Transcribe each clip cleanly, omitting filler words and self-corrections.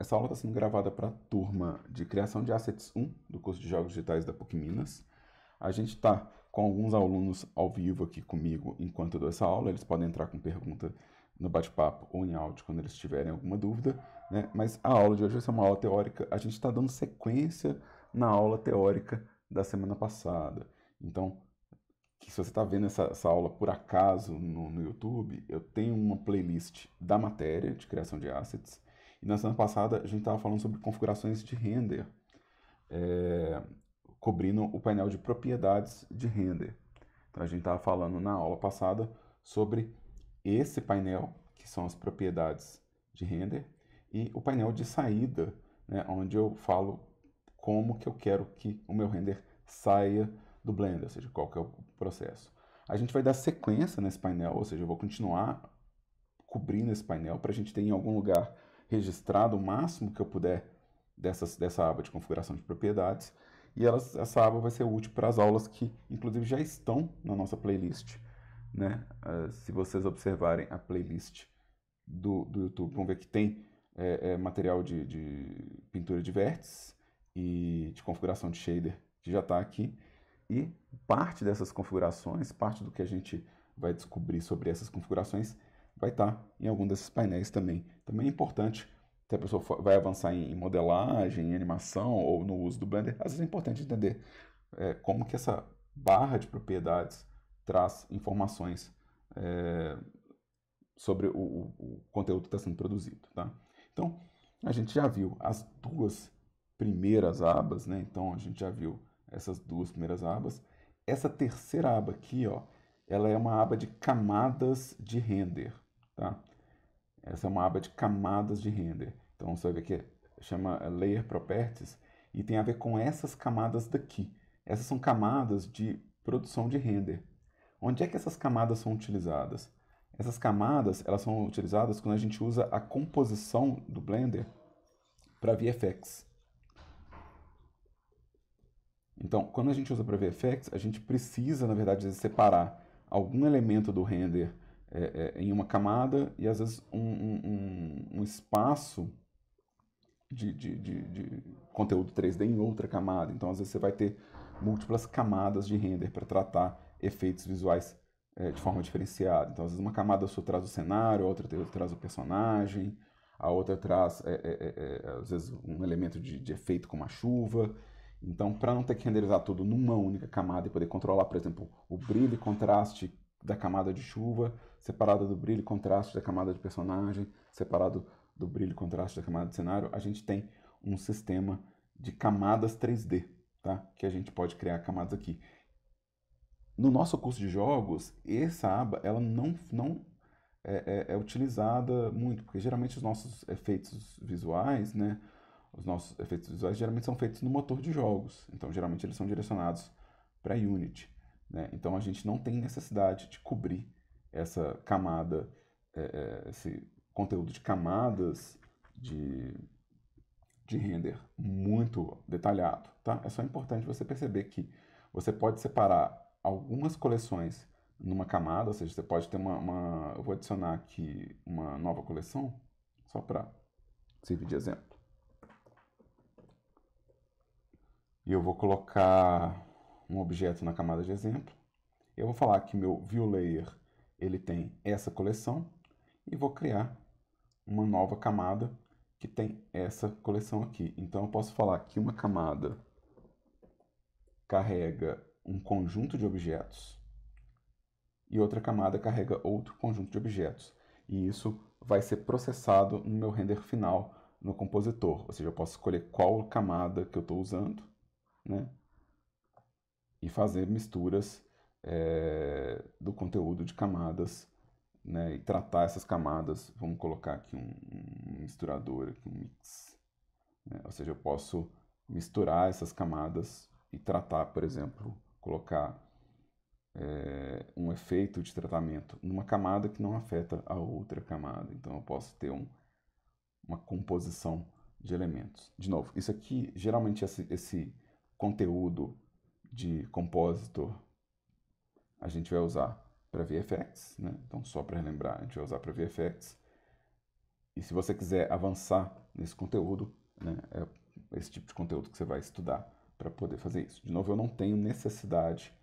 Essa aula está sendo gravada para a turma de Criação de Assets 1 do curso de Jogos Digitais da PUC Minas. A gente está com alguns alunos ao vivo aqui comigo enquanto eu dou essa aula. Eles podem entrar com pergunta no bate-papo ou em áudio quando eles tiverem alguma dúvida, né? Mas a aula de hoje vai ser uma aula teórica. A gente está dando sequência na aula teórica da semana passada. Então, se você está vendo essa aula por acaso no YouTube, eu tenho uma playlist da matéria de criação de assets. E na semana passada a gente estava falando sobre configurações de render, é, cobrindo o painel de propriedades de render. Então a gente estava falando na aula passada sobre esse painel, que são as propriedades de render, e o painel de saída, né, onde eu falo como que eu quero que o meu render saia do Blender, ou seja, qual que é o processo. A gente vai dar sequência nesse painel, ou seja, eu vou continuar cobrindo esse painel para a gente ter em algum lugar registrado o máximo que eu puder dessa aba de configuração de propriedades. E essa aba vai ser útil para as aulas que, inclusive, já estão na nossa playlist. Né? Se vocês observarem a playlist do YouTube, vão ver que tem material de pintura de vértices e de configuração de shader que já está aqui. E parte dessas configurações, parte do que a gente vai descobrir sobre essas configurações, vai estar em algum desses painéis também. Também é importante, se a pessoa vai avançar em modelagem, em animação ou no uso do Blender, às vezes é importante entender como que essa barra de propriedades traz informações sobre o conteúdo que está sendo produzido. Tá? Então, a gente já viu as duas primeiras abas, né? Então, a gente já viu essas duas primeiras abas. Essa terceira aba aqui, ó, ela é uma aba de camadas de render. Tá? Essa é uma aba de camadas de render. Então, você vai ver que chama Layer Properties e tem a ver com essas camadas daqui. Essas são camadas de produção de render. Onde é que essas camadas são utilizadas? Essas camadas elas são utilizadas quando a gente usa a composição do Blender para VFX. Então, quando a gente usa para VFX, a gente precisa, na verdade, separar algum elemento do render em uma camada e, às vezes, um espaço de conteúdo 3D em outra camada. Então, às vezes, você vai ter múltiplas camadas de render para tratar efeitos visuais de forma diferenciada. Então, às vezes, uma camada sua traz o cenário, a outra traz o personagem, a outra traz, às vezes, um elemento de efeito como a chuva. Então, para não ter que renderizar tudo numa única camada e poder controlar, por exemplo, o brilho e contraste da camada de chuva, separado do brilho e contraste da camada de personagem, separado do brilho e contraste da camada de cenário, a gente tem um sistema de camadas 3D, tá? Que a gente pode criar camadas aqui. No nosso curso de jogos, essa aba ela não é utilizada muito, porque geralmente os nossos efeitos visuais, né, os nossos efeitos visuais geralmente são feitos no motor de jogos, então geralmente eles são direcionados para Unity, né? Então a gente não tem necessidade de cobrir essa camada, esse conteúdo de camadas de, de render muito detalhado, tá? É só importante você perceber que você pode separar algumas coleções numa camada, ou seja, você pode ter eu vou adicionar aqui uma nova coleção, só para servir de exemplo. E eu vou colocar um objeto na camada de exemplo. Eu vou falar que meu ViewLayer ele tem essa coleção e vou criar uma nova camada que tem essa coleção aqui. Então eu posso falar que uma camada carrega um conjunto de objetos e outra camada carrega outro conjunto de objetos. E isso vai ser processado no meu render final no compositor. Ou seja, eu posso escolher qual camada que eu estou usando, né? E fazer misturas do conteúdo de camadas, né? E tratar essas camadas. Vamos colocar aqui um misturador, aqui, um mix. Né? Ou seja, eu posso misturar essas camadas e tratar, por exemplo, colocar um efeito de tratamento numa camada que não afeta a outra camada. Então eu posso ter uma composição de elementos. De novo, isso aqui, geralmente esse conteúdo de compositor a gente vai usar para VFX, né? Então só para relembrar, a gente vai usar para VFX. E se você quiser avançar nesse conteúdo, né, é esse tipo de conteúdo que você vai estudar para poder fazer isso. De novo, eu não tenho necessidade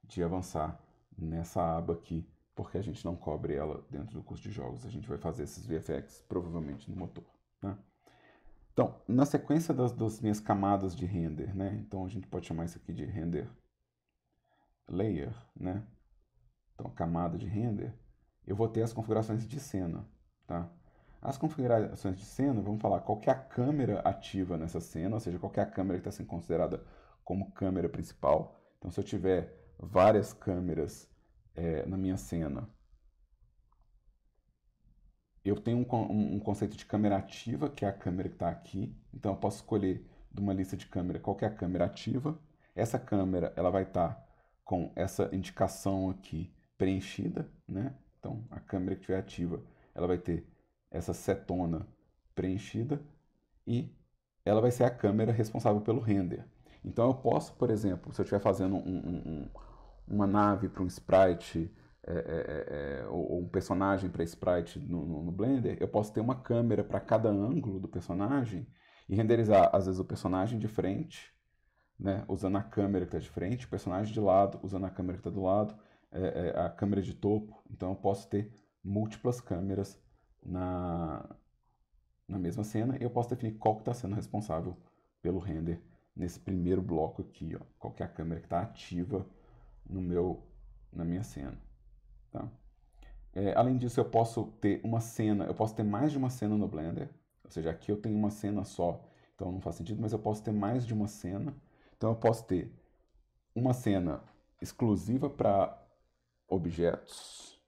de avançar nessa aba aqui, porque a gente não cobre ela dentro do curso de jogos. A gente vai fazer esses VFX provavelmente no motor, né? Então, na sequência das minhas camadas de render, né? Então a gente pode chamar isso aqui de render layer, né? Então, camada de render, eu vou ter as configurações de cena, tá? As configurações de cena, vamos falar qual que é a câmera ativa nessa cena, ou seja, qual que é a câmera que está sendo considerada como câmera principal. Então, se eu tiver várias câmeras na minha cena, eu tenho um conceito de câmera ativa, que é a câmera que está aqui. Então, eu posso escolher de uma lista de câmera qual que é a câmera ativa. Essa câmera ela vai estar com essa indicação aqui preenchida, né? Então, a câmera que estiver ativa, ela vai ter essa setona preenchida e ela vai ser a câmera responsável pelo render. Então, eu posso, por exemplo, se eu estiver fazendo uma nave para um sprite ou um personagem para sprite no Blender, eu posso ter uma câmera para cada ângulo do personagem e renderizar, às vezes, o personagem de frente, né, usando a câmera que está de frente, o personagem de lado, usando a câmera que está do lado, a câmera de topo. Então eu posso ter múltiplas câmeras na mesma cena e eu posso definir qual que está sendo responsável pelo render nesse primeiro bloco aqui, ó, qual que é a câmera que está ativa na minha cena. Tá? Além disso, eu posso ter uma cena, eu posso ter mais de uma cena no Blender, ou seja, aqui eu tenho uma cena só, então não faz sentido, mas eu posso ter mais de uma cena. Então eu posso ter uma cena exclusiva para objetos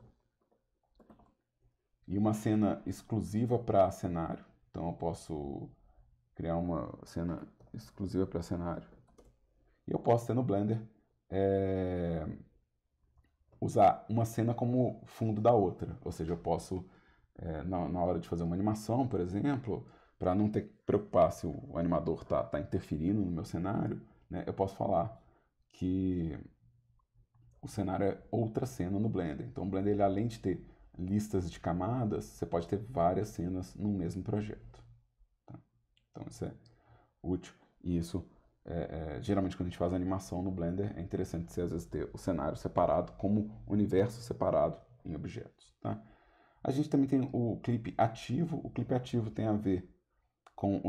e uma cena exclusiva para cenário. Então eu posso criar uma cena exclusiva para cenário. E eu posso ter no Blender usar uma cena como fundo da outra. Ou seja, eu posso, na hora de fazer uma animação, por exemplo, para não ter que preocupar se o animador tá interferindo no meu cenário, né, eu posso falar que o cenário é outra cena no Blender. Então o Blender, ele, além de ter listas de camadas, você pode ter várias cenas no mesmo projeto. Tá? Então isso é útil. E isso, geralmente quando a gente faz animação no Blender, é interessante você às vezes ter o cenário separado como universo separado em objetos. Tá? A gente também tem o clipe ativo. O clipe ativo tem a ver com o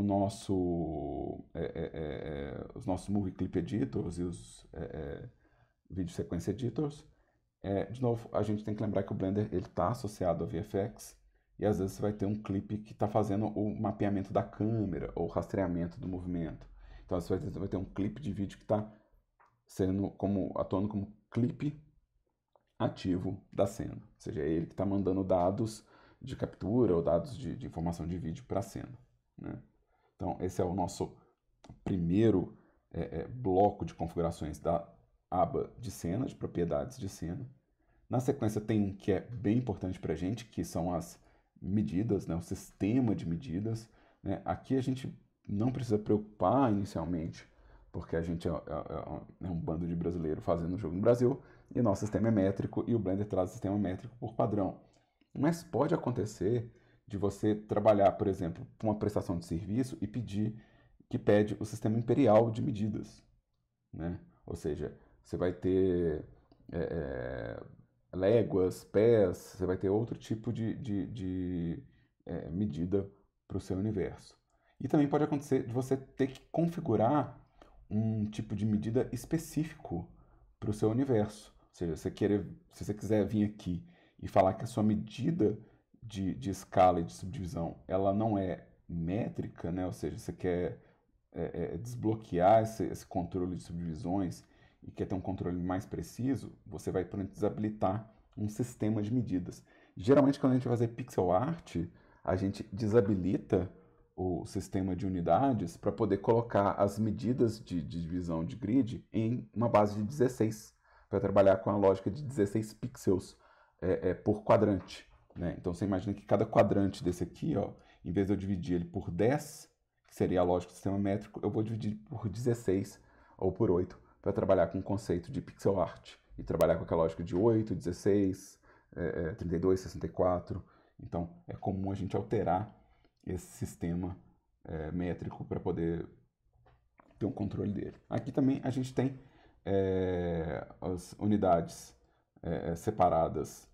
os nossos Movie Clip Editors e os Video Sequence Editors. De novo, a gente tem que lembrar que o Blender está associado ao VFX e às vezes você vai ter um clipe que está fazendo o mapeamento da câmera ou rastreamento do movimento. Então você vai ter um clipe de vídeo que está atuando como clipe ativo da cena. Ou seja, é ele que está mandando dados de captura ou dados de informação de vídeo para a cena. Né? Então esse é o nosso primeiro bloco de configurações da aba de cena, de propriedades de cena. Na sequência tem um que é bem importante para a gente, que são as medidas, né, o sistema de medidas. Né? Aqui a gente não precisa preocupar inicialmente, porque a gente é um bando de brasileiro fazendo jogo no Brasil, e nosso sistema é métrico, e o Blender traz o sistema métrico por padrão. Mas pode acontecer de você trabalhar, por exemplo, com uma prestação de serviço e pede o sistema imperial de medidas. Né? Ou seja, você vai ter léguas, pés, você vai ter outro tipo de medida para o seu universo. E também pode acontecer de você ter que configurar um tipo de medida específico para o seu universo. Ou seja, se você quiser vir aqui e falar que a sua medida de escala e de subdivisão ela não é métrica, né? Ou seja, você quer desbloquear esse controle de subdivisões e quer ter um controle mais preciso, você vai desabilitar um sistema de medidas. Geralmente, quando a gente vai fazer pixel art, a gente desabilita o sistema de unidades para poder colocar as medidas de divisão de grid em uma base de 16, para trabalhar com a lógica de 16 pixels por quadrante. Né? Então, você imagina que cada quadrante desse aqui, ó, em vez de eu dividir ele por 10, que seria a lógica do sistema métrico, eu vou dividir por 16 ou por 8 para trabalhar com o conceito de pixel art e trabalhar com aquela lógica de 8, 16, 32, 64. Então, é comum a gente alterar esse sistema métrico para poder ter um controle dele. Aqui também a gente tem as unidades separadas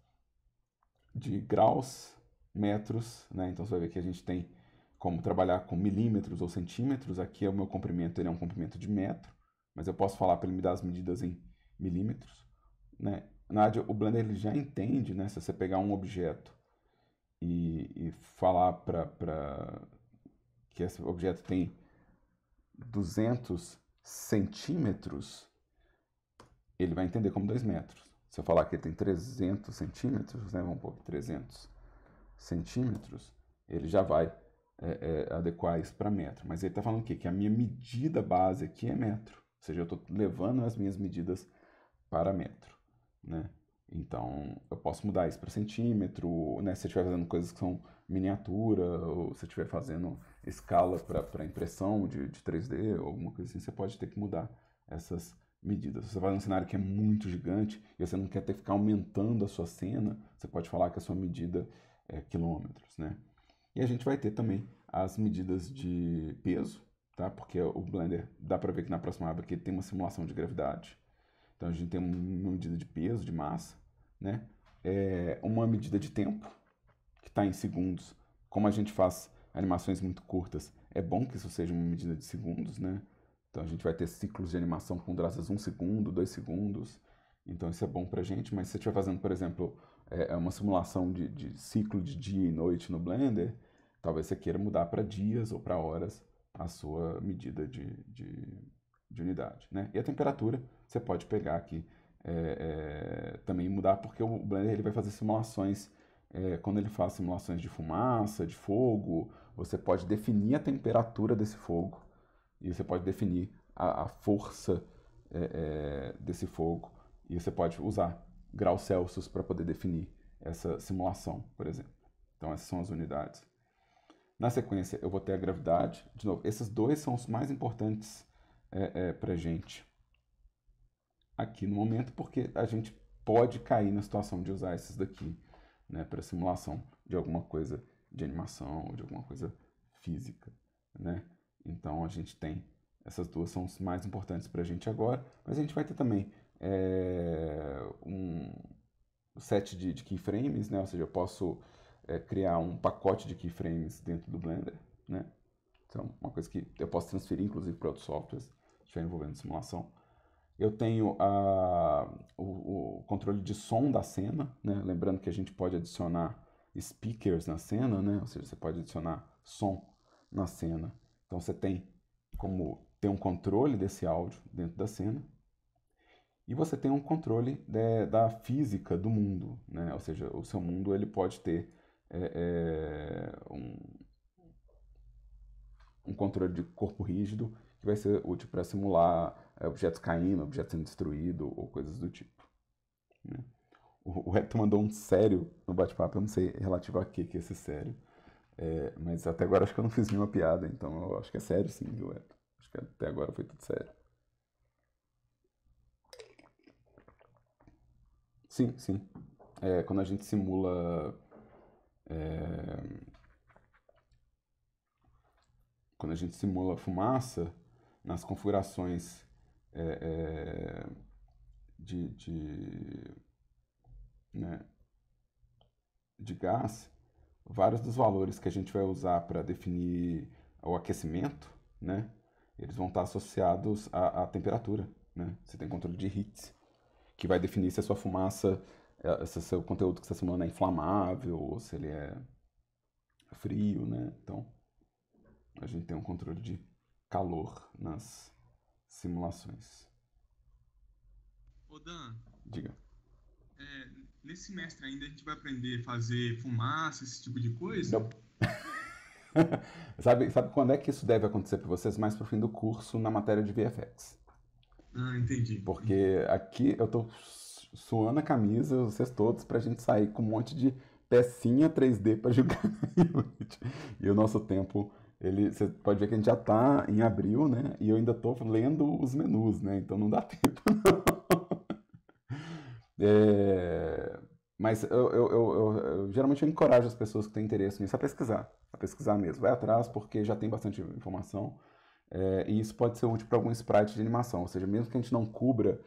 de graus, metros, né? Então você vai ver que a gente tem como trabalhar com milímetros ou centímetros. Aqui é o meu comprimento, ele é um comprimento de metro, mas eu posso falar para ele me dar as medidas em milímetros, né? Na verdade, o Blender ele já entende, né? Se você pegar um objeto e falar para que esse objeto tem 200 centímetros, ele vai entender como 2 metros. Se eu falar que ele tem 300 centímetros, né, vamos pôr 300 centímetros, ele já vai adequar isso para metro. Mas ele está falando o quê? Que a minha medida base aqui é metro. Ou seja, eu estou levando as minhas medidas para metro, né? Então, eu posso mudar isso para centímetro, né? Se eu estiver fazendo coisas que são miniatura, ou se eu estiver fazendo escala para impressão de 3D, ou alguma coisa assim, você pode ter que mudar essas medidas. Se você faz um cenário que é muito gigante e você não quer ter que ficar aumentando a sua cena, você pode falar que a sua medida é quilômetros, né? E a gente vai ter também as medidas de peso, tá? Porque o Blender, dá para ver que na próxima aba aqui tem uma simulação de gravidade. Então a gente tem uma medida de peso, de massa, né? Uma medida de tempo, que está em segundos. Como a gente faz animações muito curtas, é bom que isso seja uma medida de segundos, né? Então a gente vai ter ciclos de animação com durações 1 segundo, 2 segundos. Então isso é bom pra gente, mas se você estiver fazendo, por exemplo, uma simulação de ciclo de dia e noite no Blender, talvez você queira mudar para dias ou para horas a sua medida de unidade, né? E a temperatura você pode pegar aqui também mudar, porque o Blender ele vai fazer simulações, quando ele faz simulações de fumaça, de fogo, você pode definir a temperatura desse fogo e você pode definir a força desse fogo e você pode usar graus Celsius para poder definir essa simulação, por exemplo. Então essas são as unidades. Na sequência eu vou ter a gravidade. De novo, esses dois são os mais importantes para a gente aqui no momento, porque a gente pode cair na situação de usar esses daqui, né, para simulação de alguma coisa de animação ou de alguma coisa física, né? Então a gente tem essas duas são os mais importantes para a gente agora, mas a gente vai ter também um set de keyframes, né? Ou seja, eu posso criar um pacote de keyframes dentro do Blender, né? Então, uma coisa que eu posso transferir, inclusive, para outros softwares, se estiver envolvendo simulação. Eu tenho o controle de som da cena, né? Lembrando que a gente pode adicionar speakers na cena, né? Ou seja, você pode adicionar som na cena. Então, você tem como ter um controle desse áudio dentro da cena. E você tem um controle da física do mundo, né? Ou seja, o seu mundo ele pode ter um controle de corpo rígido que vai ser útil para simular objetos caindo, objetos sendo destruídos ou coisas do tipo, né? O Hector mandou um sério no bate-papo, eu não sei relativo a que é esse sério, mas até agora acho que eu não fiz nenhuma piada, então eu acho que é sério sim, viu, Hector? Acho que até agora foi tudo sério. Sim, sim. Quando a gente simula. Quando a gente simula fumaça, nas configurações de, né, de gás, vários dos valores que a gente vai usar para definir o aquecimento, né, eles vão estar associados à temperatura, né? Você tem controle de heat, que vai definir se a sua fumaça, se o seu conteúdo que você está simulando é inflamável ou se ele é frio, né? Então, a gente tem um controle de calor nas simulações. Ô Dan, Diga. nesse semestre ainda a gente vai aprender a fazer fumaça, esse tipo de coisa? Nope. Sabe quando é que isso deve acontecer para vocês? Mais pro fim do curso na matéria de VFX. Ah, entendi, entendi. Porque aqui eu tô suando a camisa, vocês todos, pra gente sair com um monte de pecinha 3D para jogar na Unity. E o nosso tempo, você pode ver que a gente já tá em abril, né? E eu ainda tô lendo os menus, né? Então não dá tempo, não. Mas geralmente eu encorajo as pessoas que têm interesse nisso a pesquisar mesmo. Vai atrás porque já tem bastante informação e isso pode ser útil para algum sprite de animação. Ou seja, mesmo que a gente não cubra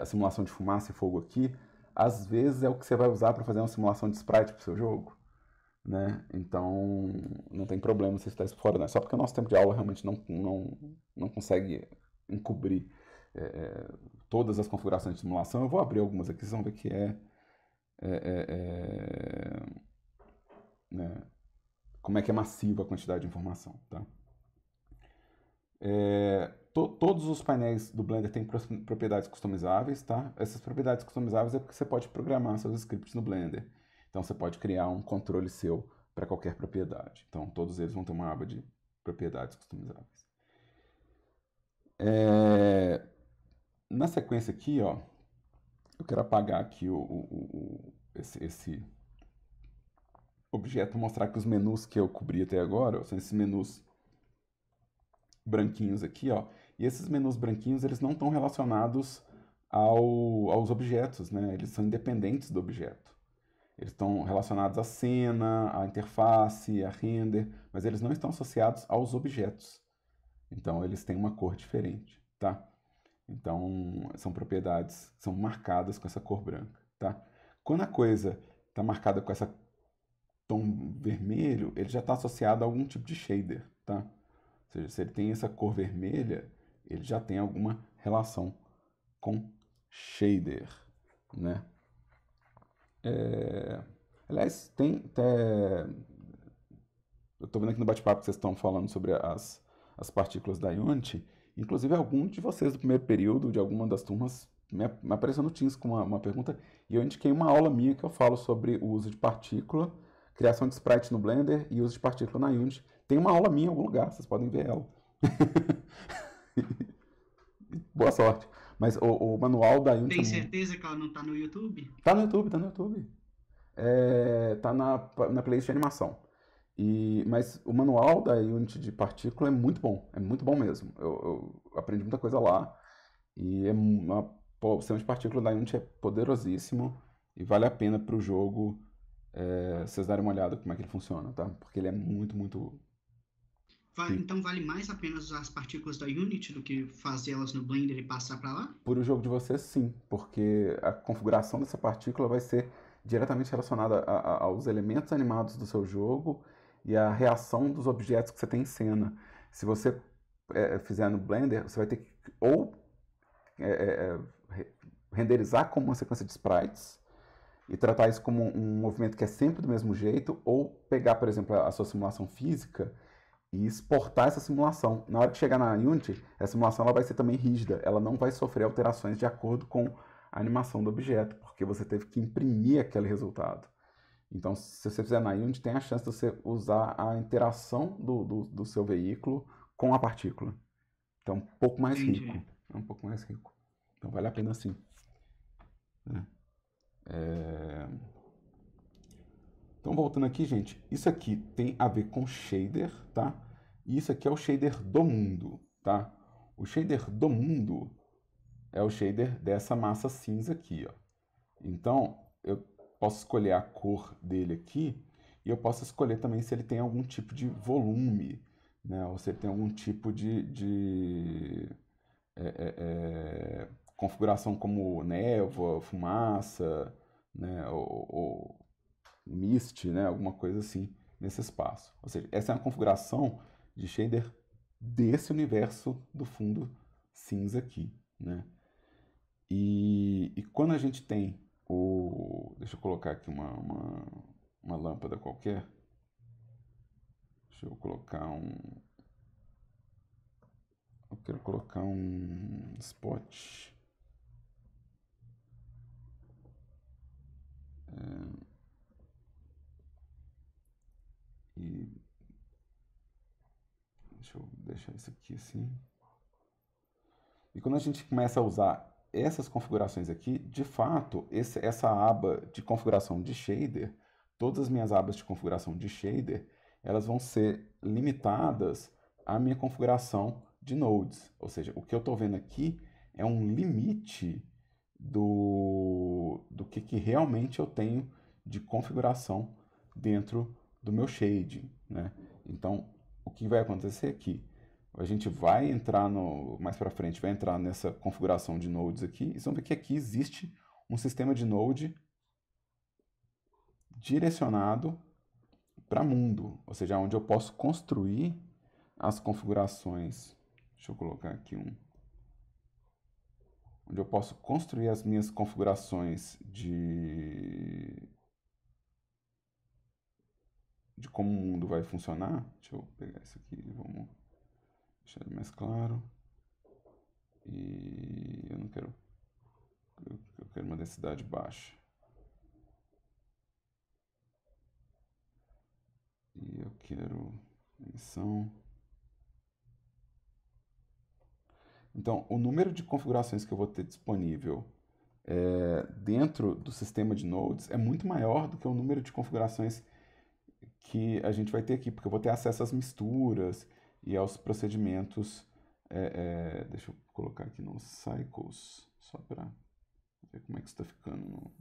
a simulação de fumaça e fogo aqui, às vezes é o que você vai usar para fazer uma simulação de sprite para o seu jogo. Né? Então, não tem problema você estar isso fora, né? Só porque o nosso tempo de aula realmente não consegue encobrir todas as configurações de simulação. Eu vou abrir algumas aqui, vocês vão ver que né, como é que é massiva a quantidade de informação, tá? Todos os painéis do Blender têm propriedades customizáveis, tá? Essas propriedades customizáveis é porque você pode programar seus scripts no Blender. Então você pode criar um controle seu para qualquer propriedade. Então todos eles vão ter uma aba de propriedades customizáveis. Na sequência aqui, ó, eu quero apagar aqui esse objeto, mostrar que os menus que eu cobri até agora ó, são esses menus branquinhos aqui, ó. E esses menus branquinhos, eles não estão relacionados aos objetos, né? Eles são independentes do objeto. Eles estão relacionados à cena, à interface, a render, mas eles não estão associados aos objetos. Então, eles têm uma cor diferente, tá? Então, são propriedades que são marcadas com essa cor branca, tá? Quando a coisa está marcada com essa tom vermelho, ele já está associado a algum tipo de shader, tá? Ou seja, se ele tem essa cor vermelha, ele já tem alguma relação com shader, né? Aliás, eu estou vendo aqui no bate-papo que vocês estão falando sobre as partículas da Unity. Inclusive, algum de vocês do primeiro período, de alguma das turmas, me apareceu no Teams com uma pergunta e eu indiquei uma aula minha que eu falo sobre o uso de partícula, criação de sprite no Blender e uso de partícula na Unity. Tem uma aula minha em algum lugar, vocês podem ver ela. Boa sorte. Mas o manual da Unity... Tem certeza que ela não tá no YouTube? Tá no YouTube, tá no YouTube. Tá na playlist de animação. Mas o manual da Unity de partícula é muito bom mesmo. Eu aprendi muita coisa lá. E o sistema de partícula da Unity é poderosíssimo e vale a pena para o jogo vocês darem uma olhada como é que ele funciona, tá? Porque ele é muito, muito... Então vale mais a pena usar as partículas da Unity do que fazê-las no Blender e passar para lá? Por o jogo de vocês, sim, porque a configuração dessa partícula vai ser diretamente relacionada aos elementos animados do seu jogo e à reação dos objetos que você tem em cena. Se você fizer no Blender, você vai ter que ou renderizar como uma sequência de sprites e tratar isso como um movimento que é sempre do mesmo jeito, ou pegar, por exemplo, a sua simulação física e exportar essa simulação. Na hora que chegar na Unity, a simulação ela vai ser também rígida, ela não vai sofrer alterações de acordo com a animação do objeto, porque você teve que imprimir aquele resultado. Então, se você fizer na Unity, tem a chance de você usar a interação do seu veículo com a partícula. Então, um pouco mais rico. É um pouco mais rico. Então, vale a pena sim. Então, voltando aqui, gente, isso aqui tem a ver com shader, tá? E isso aqui é o shader do mundo, tá? O shader do mundo é o shader dessa massa cinza aqui, ó. Então, eu posso escolher a cor dele aqui e eu posso escolher também se ele tem algum tipo de volume, né? Ou se ele tem algum tipo de configuração como névoa, fumaça, né? Ou mist, né? Alguma coisa assim nesse espaço. Ou seja, essa é uma configuração de shader desse universo do fundo cinza aqui, né? E quando a gente tem deixa eu colocar aqui uma lâmpada qualquer. Deixa eu colocar eu quero colocar um spot. E deixa eu deixar isso aqui assim. E quando a gente começa a usar essas configurações aqui, de fato, essa aba de configuração de shader, todas as minhas abas de configuração de shader, elas vão ser limitadas à minha configuração de nodes. Ou seja, o que eu estou vendo aqui é um limite do que realmente eu tenho de configuração dentro do meu shading, né? Então, o que vai acontecer aqui? A gente vai entrar mais para frente, vai entrar nessa configuração de nodes aqui, e vocês vão ver que aqui existe um sistema de node direcionado para mundo, ou seja, onde eu posso construir as configurações. Deixa eu colocar aqui onde eu posso construir as minhas configurações de como o mundo vai funcionar. Deixa eu pegar isso aqui, vamos deixar ele mais claro. E eu não quero, eu quero uma densidade baixa. E eu quero emissão. Então, o número de configurações que eu vou ter disponível dentro do sistema de nodes é muito maior do que o número de configurações que a gente vai ter aqui, porque eu vou ter acesso às misturas e aos procedimentos. Deixa eu colocar aqui no Cycles, só para ver como é que está ficando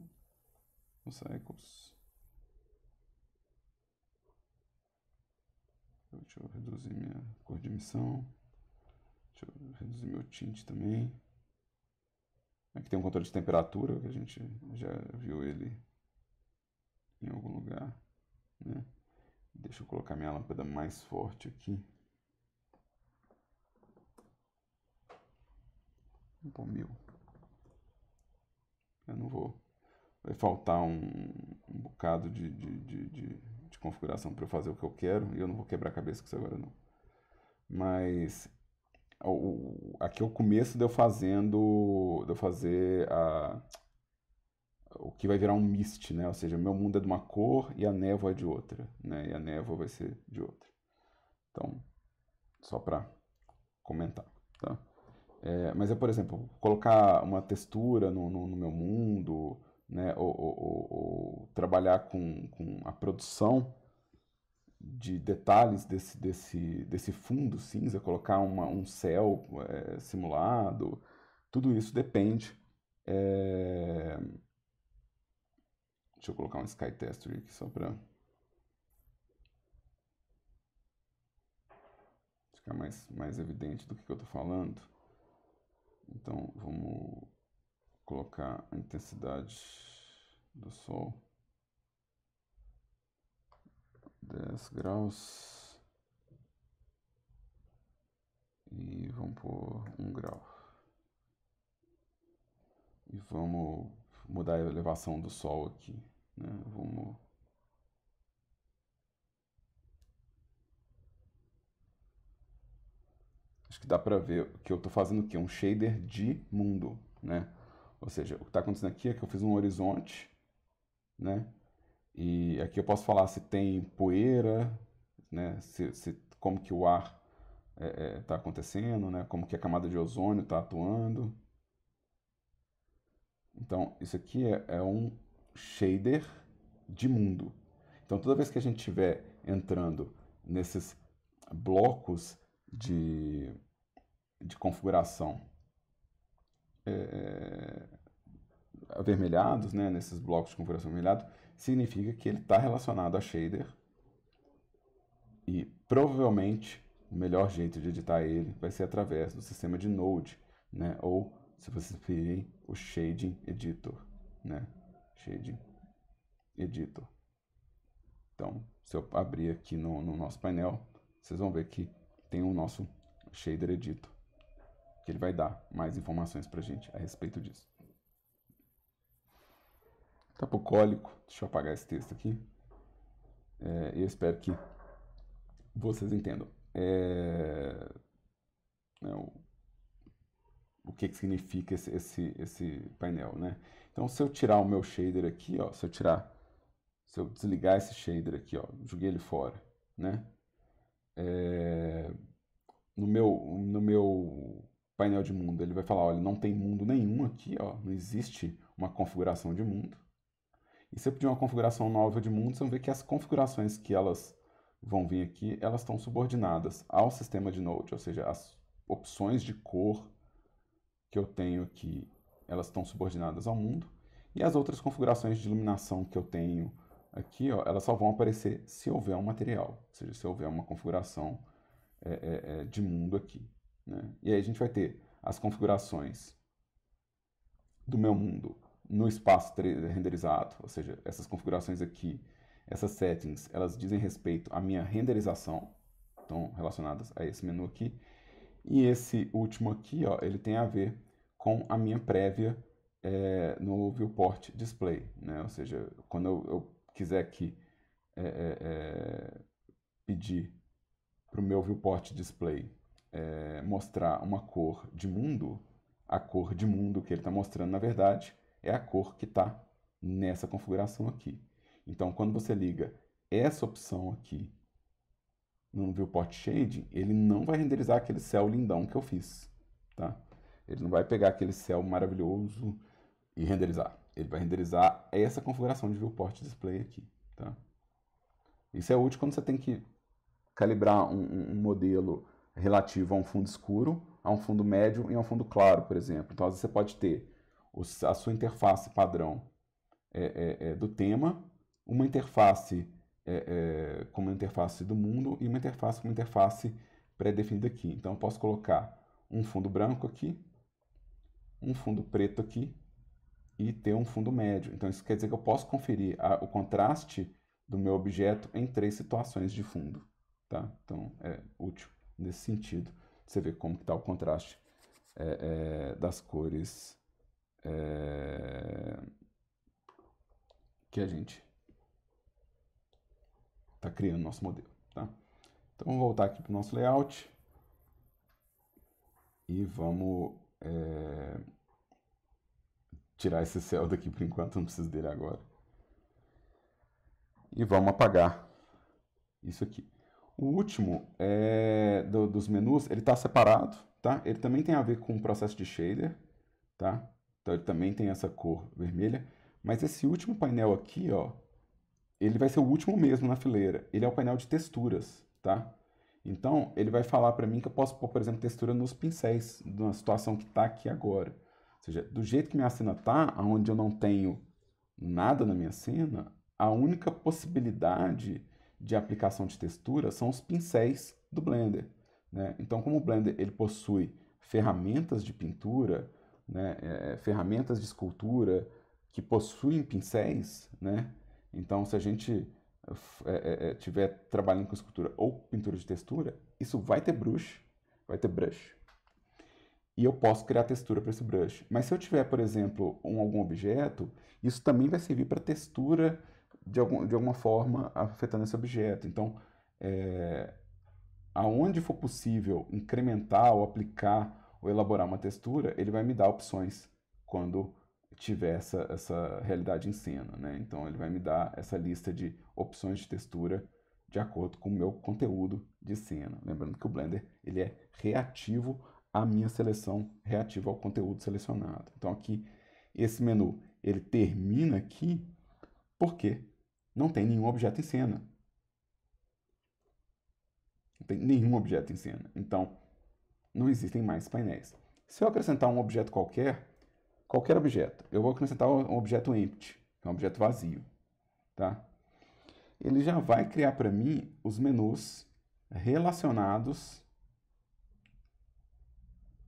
no Cycles. Deixa eu reduzir minha cor de emissão. Deixa eu reduzir meu tint também. Aqui tem um controle de temperatura, que a gente já viu ele em algum lugar, né? Deixa eu colocar minha lâmpada mais forte aqui. Pô, 1000. Eu não vou. Vai faltar um bocado de configuração para eu fazer o que eu quero, e eu não vou quebrar a cabeça com isso agora não. Mas aqui é o começo de eu fazer o que vai virar um mist, né? Ou seja, meu mundo é de uma cor e a névoa é de outra, né? E a névoa vai ser de outra. Então, só para comentar, tá? Mas por exemplo, colocar uma textura no meu mundo, né? Ou trabalhar com a produção de detalhes desse fundo cinza, colocar um céu simulado, tudo isso depende. Deixa eu colocar um Sky Texture aqui só para ficar mais evidente do que eu estou falando. Então vamos colocar a intensidade do sol 10 graus e vamos por 1 grau. E vamos mudar a elevação do sol aqui, né? Acho que dá para ver que eu estou fazendo aqui um shader de mundo, né? Ou seja, o que está acontecendo aqui é que eu fiz um horizonte, né? E aqui eu posso falar se tem poeira, né? Como que o ar está acontecendo, né? Como que a camada de ozônio está atuando. Então, isso aqui é um shader de mundo. Então, toda vez que a gente estiver entrando nesses blocos de configuração avermelhados, né, nesses blocos de configuração avermelhado, significa que ele está relacionado a shader e provavelmente o melhor jeito de editar ele vai ser através do sistema de Node, né, ou, se vocês preferirem, o Shading Editor, né, Shading Editor. Então, se eu abrir aqui no nosso painel, vocês vão ver que tem o nosso Shader Editor, que ele vai dar mais informações para a gente a respeito disso. Tapocólico, deixa eu apagar esse texto aqui. Eu espero que vocês entendam o que significa esse painel, né? Então, se eu tirar o meu shader aqui, ó, se eu desligar esse shader aqui, ó, joguei ele fora, né? No meu painel de mundo, ele vai falar, olha, não tem mundo nenhum aqui, ó, não existe uma configuração de mundo. E se eu pedir uma configuração nova de mundo, vocês vão ver que as configurações que elas vão vir aqui, elas estão subordinadas ao sistema de Node, ou seja, as opções de cor que eu tenho aqui elas estão subordinadas ao mundo, e as outras configurações de iluminação que eu tenho aqui, ó, elas só vão aparecer se houver um material, ou seja, se houver uma configuração de mundo aqui, né? E aí a gente vai ter as configurações do meu mundo no espaço renderizado, ou seja, essas configurações aqui, essas settings, elas dizem respeito à minha renderização, estão relacionadas a esse menu aqui. E esse último aqui, ó, ele tem a ver com a minha prévia no viewport display, né? Ou seja, quando eu quiser aqui pedir para o meu viewport display mostrar uma cor de mundo, a cor de mundo que ele está mostrando, na verdade, é a cor que está nessa configuração aqui. Então, quando você liga essa opção aqui no viewport shading, ele não vai renderizar aquele céu lindão que eu fiz, tá? Ele não vai pegar aquele céu maravilhoso e renderizar. Ele vai renderizar essa configuração de viewport display aqui, tá? Isso é útil quando você tem que calibrar um modelo relativo a um fundo escuro, a um fundo médio e a um fundo claro, por exemplo. Então, às vezes você pode ter a sua interface padrão do tema, uma interface como uma interface do mundo e uma interface como interface pré-definida aqui. Então, eu posso colocar um fundo branco aqui, um fundo preto aqui e ter um fundo médio. Então, isso quer dizer que eu posso conferir o contraste do meu objeto em 3 situações de fundo, tá? Então, é útil nesse sentido. Você vê como está o contraste das cores que a gente está criando nosso modelo, tá? Então, vamos voltar aqui para o nosso layout e vamos tirar esse céu daqui por enquanto, não preciso dele agora. E vamos apagar isso aqui. O último dos menus, ele está separado, tá? Ele também tem a ver com o processo de shader, tá? Então ele também tem essa cor vermelha, mas esse último painel aqui, ó, ele vai ser o último mesmo na fileira. Ele é o painel de texturas, tá? Então ele vai falar para mim que eu posso pôr, por exemplo, textura nos pincéis, na situação que está aqui agora. Ou seja, do jeito que minha cena está, onde eu não tenho nada na minha cena, a única possibilidade de aplicação de textura são os pincéis do Blender, né? Então, como o Blender ele possui ferramentas de pintura, né, ferramentas de escultura que possuem pincéis, né? Então, se a gente estiver trabalhando com escultura ou pintura de textura, isso vai ter brush. E eu posso criar textura para esse brush. Mas se eu tiver, por exemplo, algum objeto, isso também vai servir para textura de alguma forma afetando esse objeto. Então, aonde for possível incrementar ou aplicar ou elaborar uma textura, ele vai me dar opções quando tiver essa realidade em cena, né? Então, ele vai me dar essa lista de opções de textura de acordo com o meu conteúdo de cena. Lembrando que o Blender ele é reativo à minha seleção, reativo ao conteúdo selecionado. Então, aqui, esse menu, ele termina aqui porque não tem nenhum objeto em cena. Não tem nenhum objeto em cena. Então, não existem mais painéis. Se eu acrescentar um objeto qualquer objeto, eu vou acrescentar um objeto empty, que é um objeto vazio, tá? Ele já vai criar para mim os menus relacionados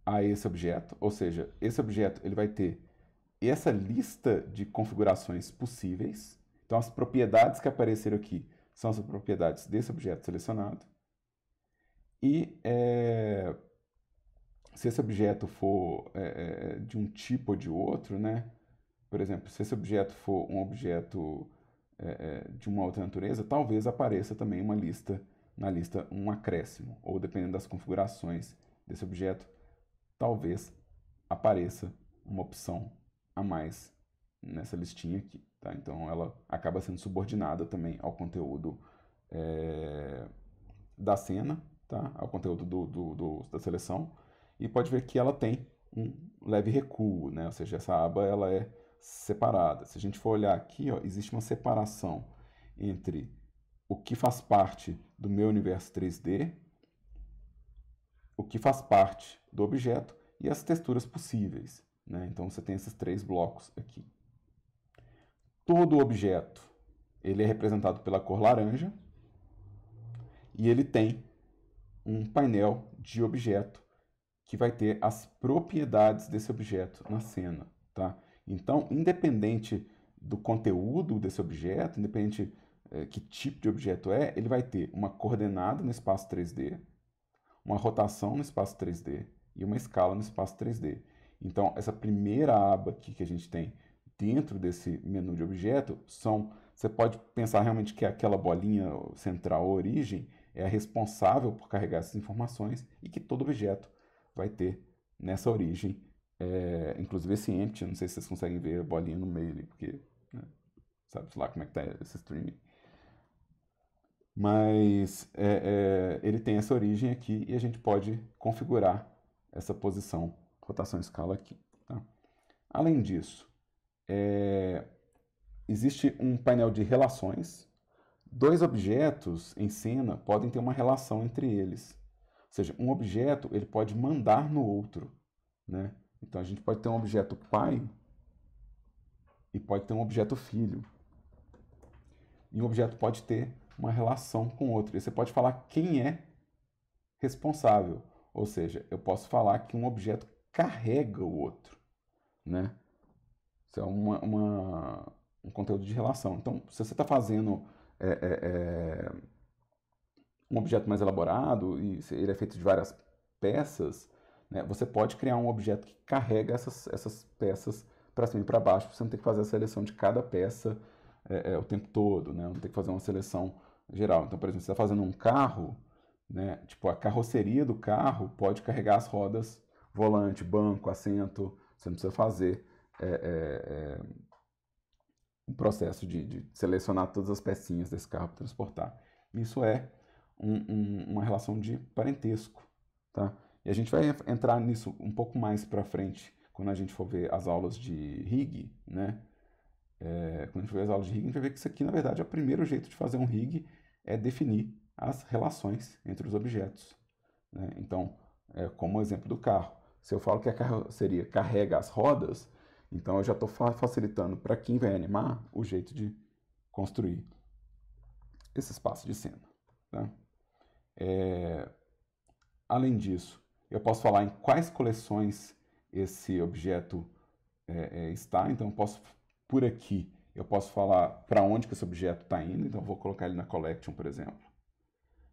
a esse objeto, ou seja, esse objeto ele vai ter essa lista de configurações possíveis. Então, as propriedades que apareceram aqui são as propriedades desse objeto selecionado. E se esse objeto for de um tipo ou de outro, né? Por exemplo, se esse objeto for um objeto de uma outra natureza, talvez apareça também na lista um acréscimo, ou dependendo das configurações desse objeto, talvez apareça uma opção a mais nessa listinha aqui, tá? Então ela acaba sendo subordinada também ao conteúdo da cena, tá? Ao conteúdo da seleção, e pode ver que ela tem um leve recuo, né? Ou seja, essa aba ela é separada. Se a gente for olhar aqui, ó, existe uma separação entre o que faz parte do meu universo 3D, o que faz parte do objeto e as texturas possíveis. né? Então você tem esses 3 blocos aqui. Todo objeto ele é representado pela cor laranja e ele tem um painel de objeto que vai ter as propriedades desse objeto na cena, tá? Então, independente do conteúdo desse objeto, independente que tipo de objeto é, ele vai ter uma coordenada no espaço 3D, uma rotação no espaço 3D e uma escala no espaço 3D. Então, essa primeira aba aqui que a gente tem dentro desse menu de objeto você pode pensar realmente que aquela bolinha central, a origem, é a responsável por carregar essas informações e que todo objeto vai ter nessa origem, inclusive esse empty, não sei se vocês conseguem ver a bolinha no meio ali, porque, né, sabe lá como é que está esse streaming. Mas ele tem essa origem aqui e a gente pode configurar essa posição, rotação e escala aqui. Tá? Além disso, existe um painel de relações. 2 objetos em cena podem ter uma relação entre eles. Ou seja, um objeto ele pode mandar no outro. Né? Então a gente pode ter um objeto pai e pode ter um objeto filho. E um objeto pode ter uma relação com o outro. E você pode falar quem é responsável. Ou seja, eu posso falar que um objeto carrega o outro. Né? Isso é um conteúdo de relação. Então, se você está fazendo um objeto mais elaborado e ele é feito de várias peças, né, você pode criar um objeto que carrega essas peças para cima e para baixo. Você não tem que fazer a seleção de cada peça o tempo todo, né? Não tem que fazer uma seleção geral. Então, por exemplo, você está fazendo um carro, né? Tipo, a carroceria do carro pode carregar as rodas, volante, banco, assento. Você não precisa fazer um processo de selecionar todas as pecinhas desse carro para transportar. Isso é uma relação de parentesco, tá? E a gente vai entrar nisso um pouco mais para frente, quando a gente for ver as aulas de rig, né? Quando a gente for ver as aulas de rig, a gente vai ver que isso aqui, na verdade, é o primeiro jeito de fazer um rig, é definir as relações entre os objetos, né? Então, como o exemplo do carro, se eu falo que a carroceria carrega as rodas, então eu já estou facilitando para quem vai animar o jeito de construir esse espaço de cena. Tá? Além disso, eu posso falar em quais coleções esse objeto está. Então, por aqui, eu posso falar para onde que esse objeto está indo. Então, eu vou colocar ele na collection, por exemplo.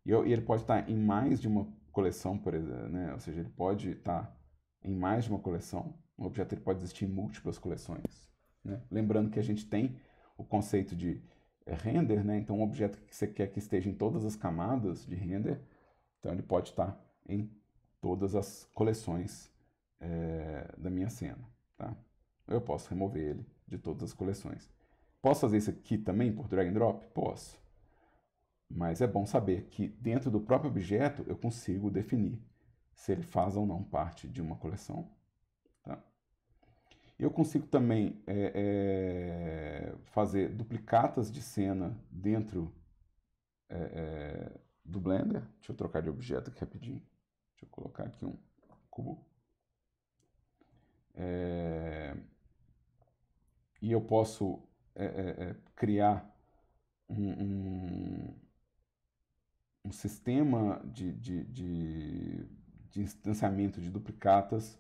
E ele pode estar em mais de uma coleção, por exemplo, né? Ou seja, ele pode estar em mais de uma coleção. Um objeto ele pode existir em múltiplas coleções. Né? Lembrando que a gente tem o conceito de render, né? Então um objeto que você quer que esteja em todas as camadas de render, então ele pode estar em todas as coleções da minha cena. Tá? Eu posso remover ele de todas as coleções. Posso fazer isso aqui também por drag and drop? Posso. Mas é bom saber que dentro do próprio objeto eu consigo definir se ele faz ou não parte de uma coleção. Tá? Eu consigo também fazer duplicatas de cena dentro do Blender. Deixa eu trocar de objeto aqui rapidinho. Deixa eu colocar aqui um cubo. E eu posso criar um sistema de instanciamento de duplicatas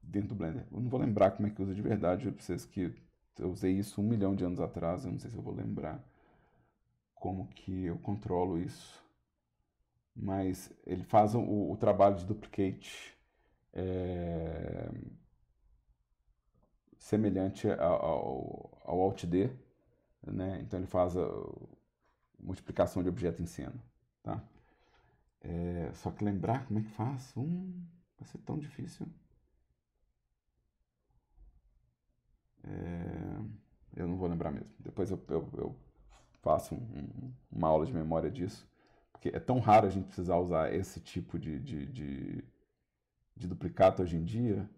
dentro do Blender. Eu não vou lembrar como é que usa de verdade, eu preciso que eu usei isso 1 milhão de anos atrás, eu não sei se eu vou lembrar como que eu controlo isso. Mas ele faz o trabalho de duplicate semelhante ao Alt-D, né? Então ele faz a multiplicação de objeto em cena, tá? Só que lembrar como é que faz, vai ser tão difícil. Eu não vou lembrar mesmo. Depois eu faço uma aula de memória disso, porque é tão raro a gente precisar usar esse tipo de duplicata hoje em dia,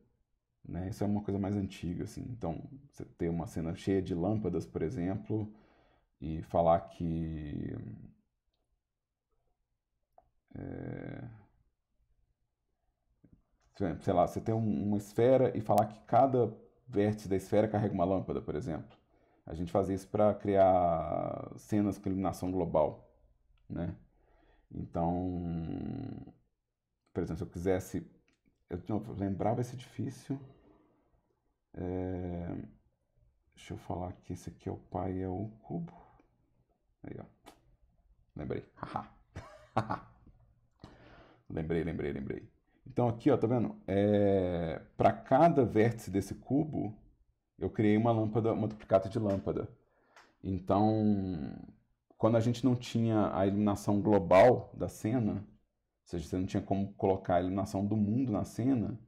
né? Isso é uma coisa mais antiga, assim. Então, você ter uma cena cheia de lâmpadas, por exemplo, e falar que sei lá, você tem uma esfera e falar que cada vértice da esfera carrega uma lâmpada, por exemplo. A gente fazia isso para criar cenas com iluminação global, né? Então, por exemplo, se eu quisesse... lembrar vai ser difícil. Deixa eu falar que esse aqui é o pai, é o cubo. Aí, ó. Lembrei. Lembrei. Então aqui, ó, tá vendo? Para cada vértice desse cubo, eu criei uma lâmpada, uma duplicata de lâmpada. Então, quando a gente não tinha a iluminação global da cena, ou seja, você não tinha como colocar a iluminação do mundo na cena,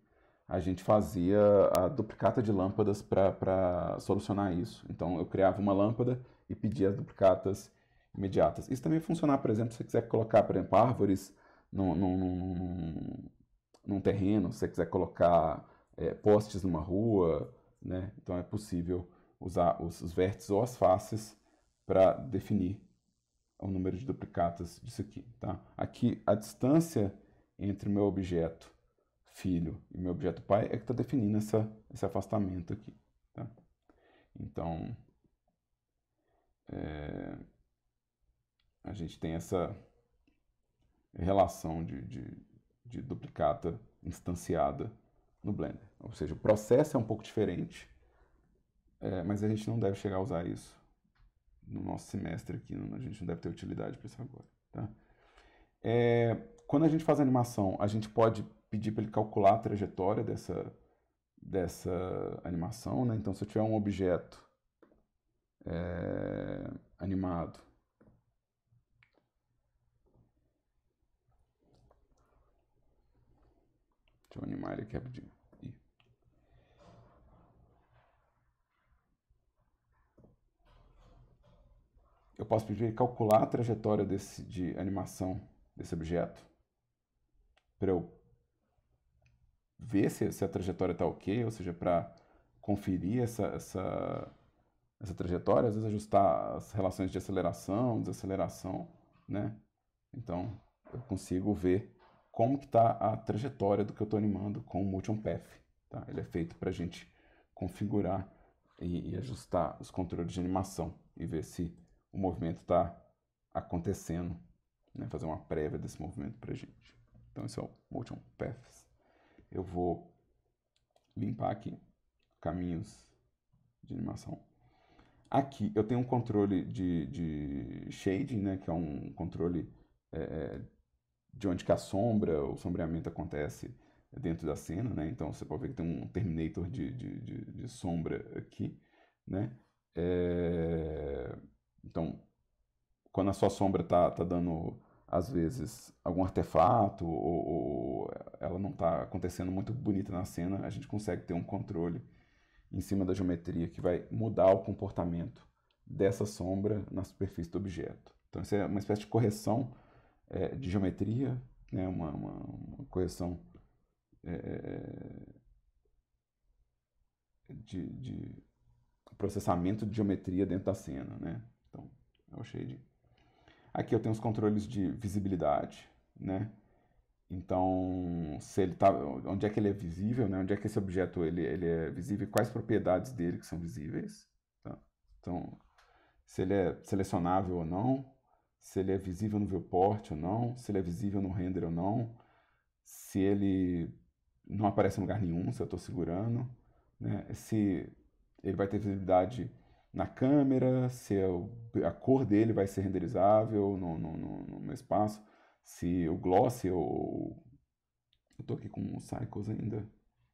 a gente fazia a duplicata de lâmpadas para solucionar isso. Então, eu criava uma lâmpada e pedia as duplicatas imediatas. Isso também funciona, por exemplo, se você quiser colocar, por exemplo, árvores num terreno, se você quiser colocar postes numa rua, né? Então é possível usar os vértices ou as faces para definir o número de duplicatas disso aqui, tá? Aqui, a distância entre o meu objeto filho e meu objeto pai é que está definindo esse afastamento aqui, tá? Então, a gente tem essa relação de duplicata instanciada no Blender. Ou seja, o processo é um pouco diferente, mas a gente não deve chegar a usar isso no nosso semestre aqui, a gente não deve ter utilidade para isso agora, tá? Quando a gente faz animação, a gente pode pedir para ele calcular a trajetória dessa animação, né? Então, se eu tiver um objeto animado, deixa eu animar ele aqui rapidinho. Eu posso pedir ele calcular a trajetória de animação desse objeto para eu ver se a trajetória está ok, ou seja, para conferir essa trajetória, às vezes ajustar as relações de aceleração, desaceleração, né? Então, eu consigo ver como que está a trajetória do que eu estou animando com o Motion Path, tá? Ele é feito para a gente configurar e ajustar os controles de animação e ver se o movimento está acontecendo, né? Fazer uma prévia desse movimento para a gente. Então, esse é o Motion Paths. Eu vou limpar aqui caminhos de animação. Aqui eu tenho um controle de shading, né, que é um controle de onde que a sombra, o sombreamento acontece dentro da cena, né? Então você pode ver que tem um terminator de sombra aqui, né? Então, quando a sua sombra tá dando, às vezes, algum artefato ou ela não está acontecendo muito bonita na cena, a gente consegue ter um controle em cima da geometria que vai mudar o comportamento dessa sombra na superfície do objeto. Então, isso é uma espécie de correção de geometria, né? uma correção de processamento de geometria dentro da cena, né? Então, é o shade. Aqui eu tenho os controles de visibilidade, né? Então, se ele tá, onde é que ele é visível, né? Onde é que esse objeto ele é visível, quais propriedades dele que são visíveis, tá? Então, se ele é selecionável ou não, se ele é visível no viewport ou não, se ele é visível no render ou não, se ele não aparece em lugar nenhum, se eu estou segurando, né? Se ele vai ter visibilidade na câmera, se a cor dele vai ser renderizável no meu espaço, se o gloss ou... Eu tô aqui com cycles ainda,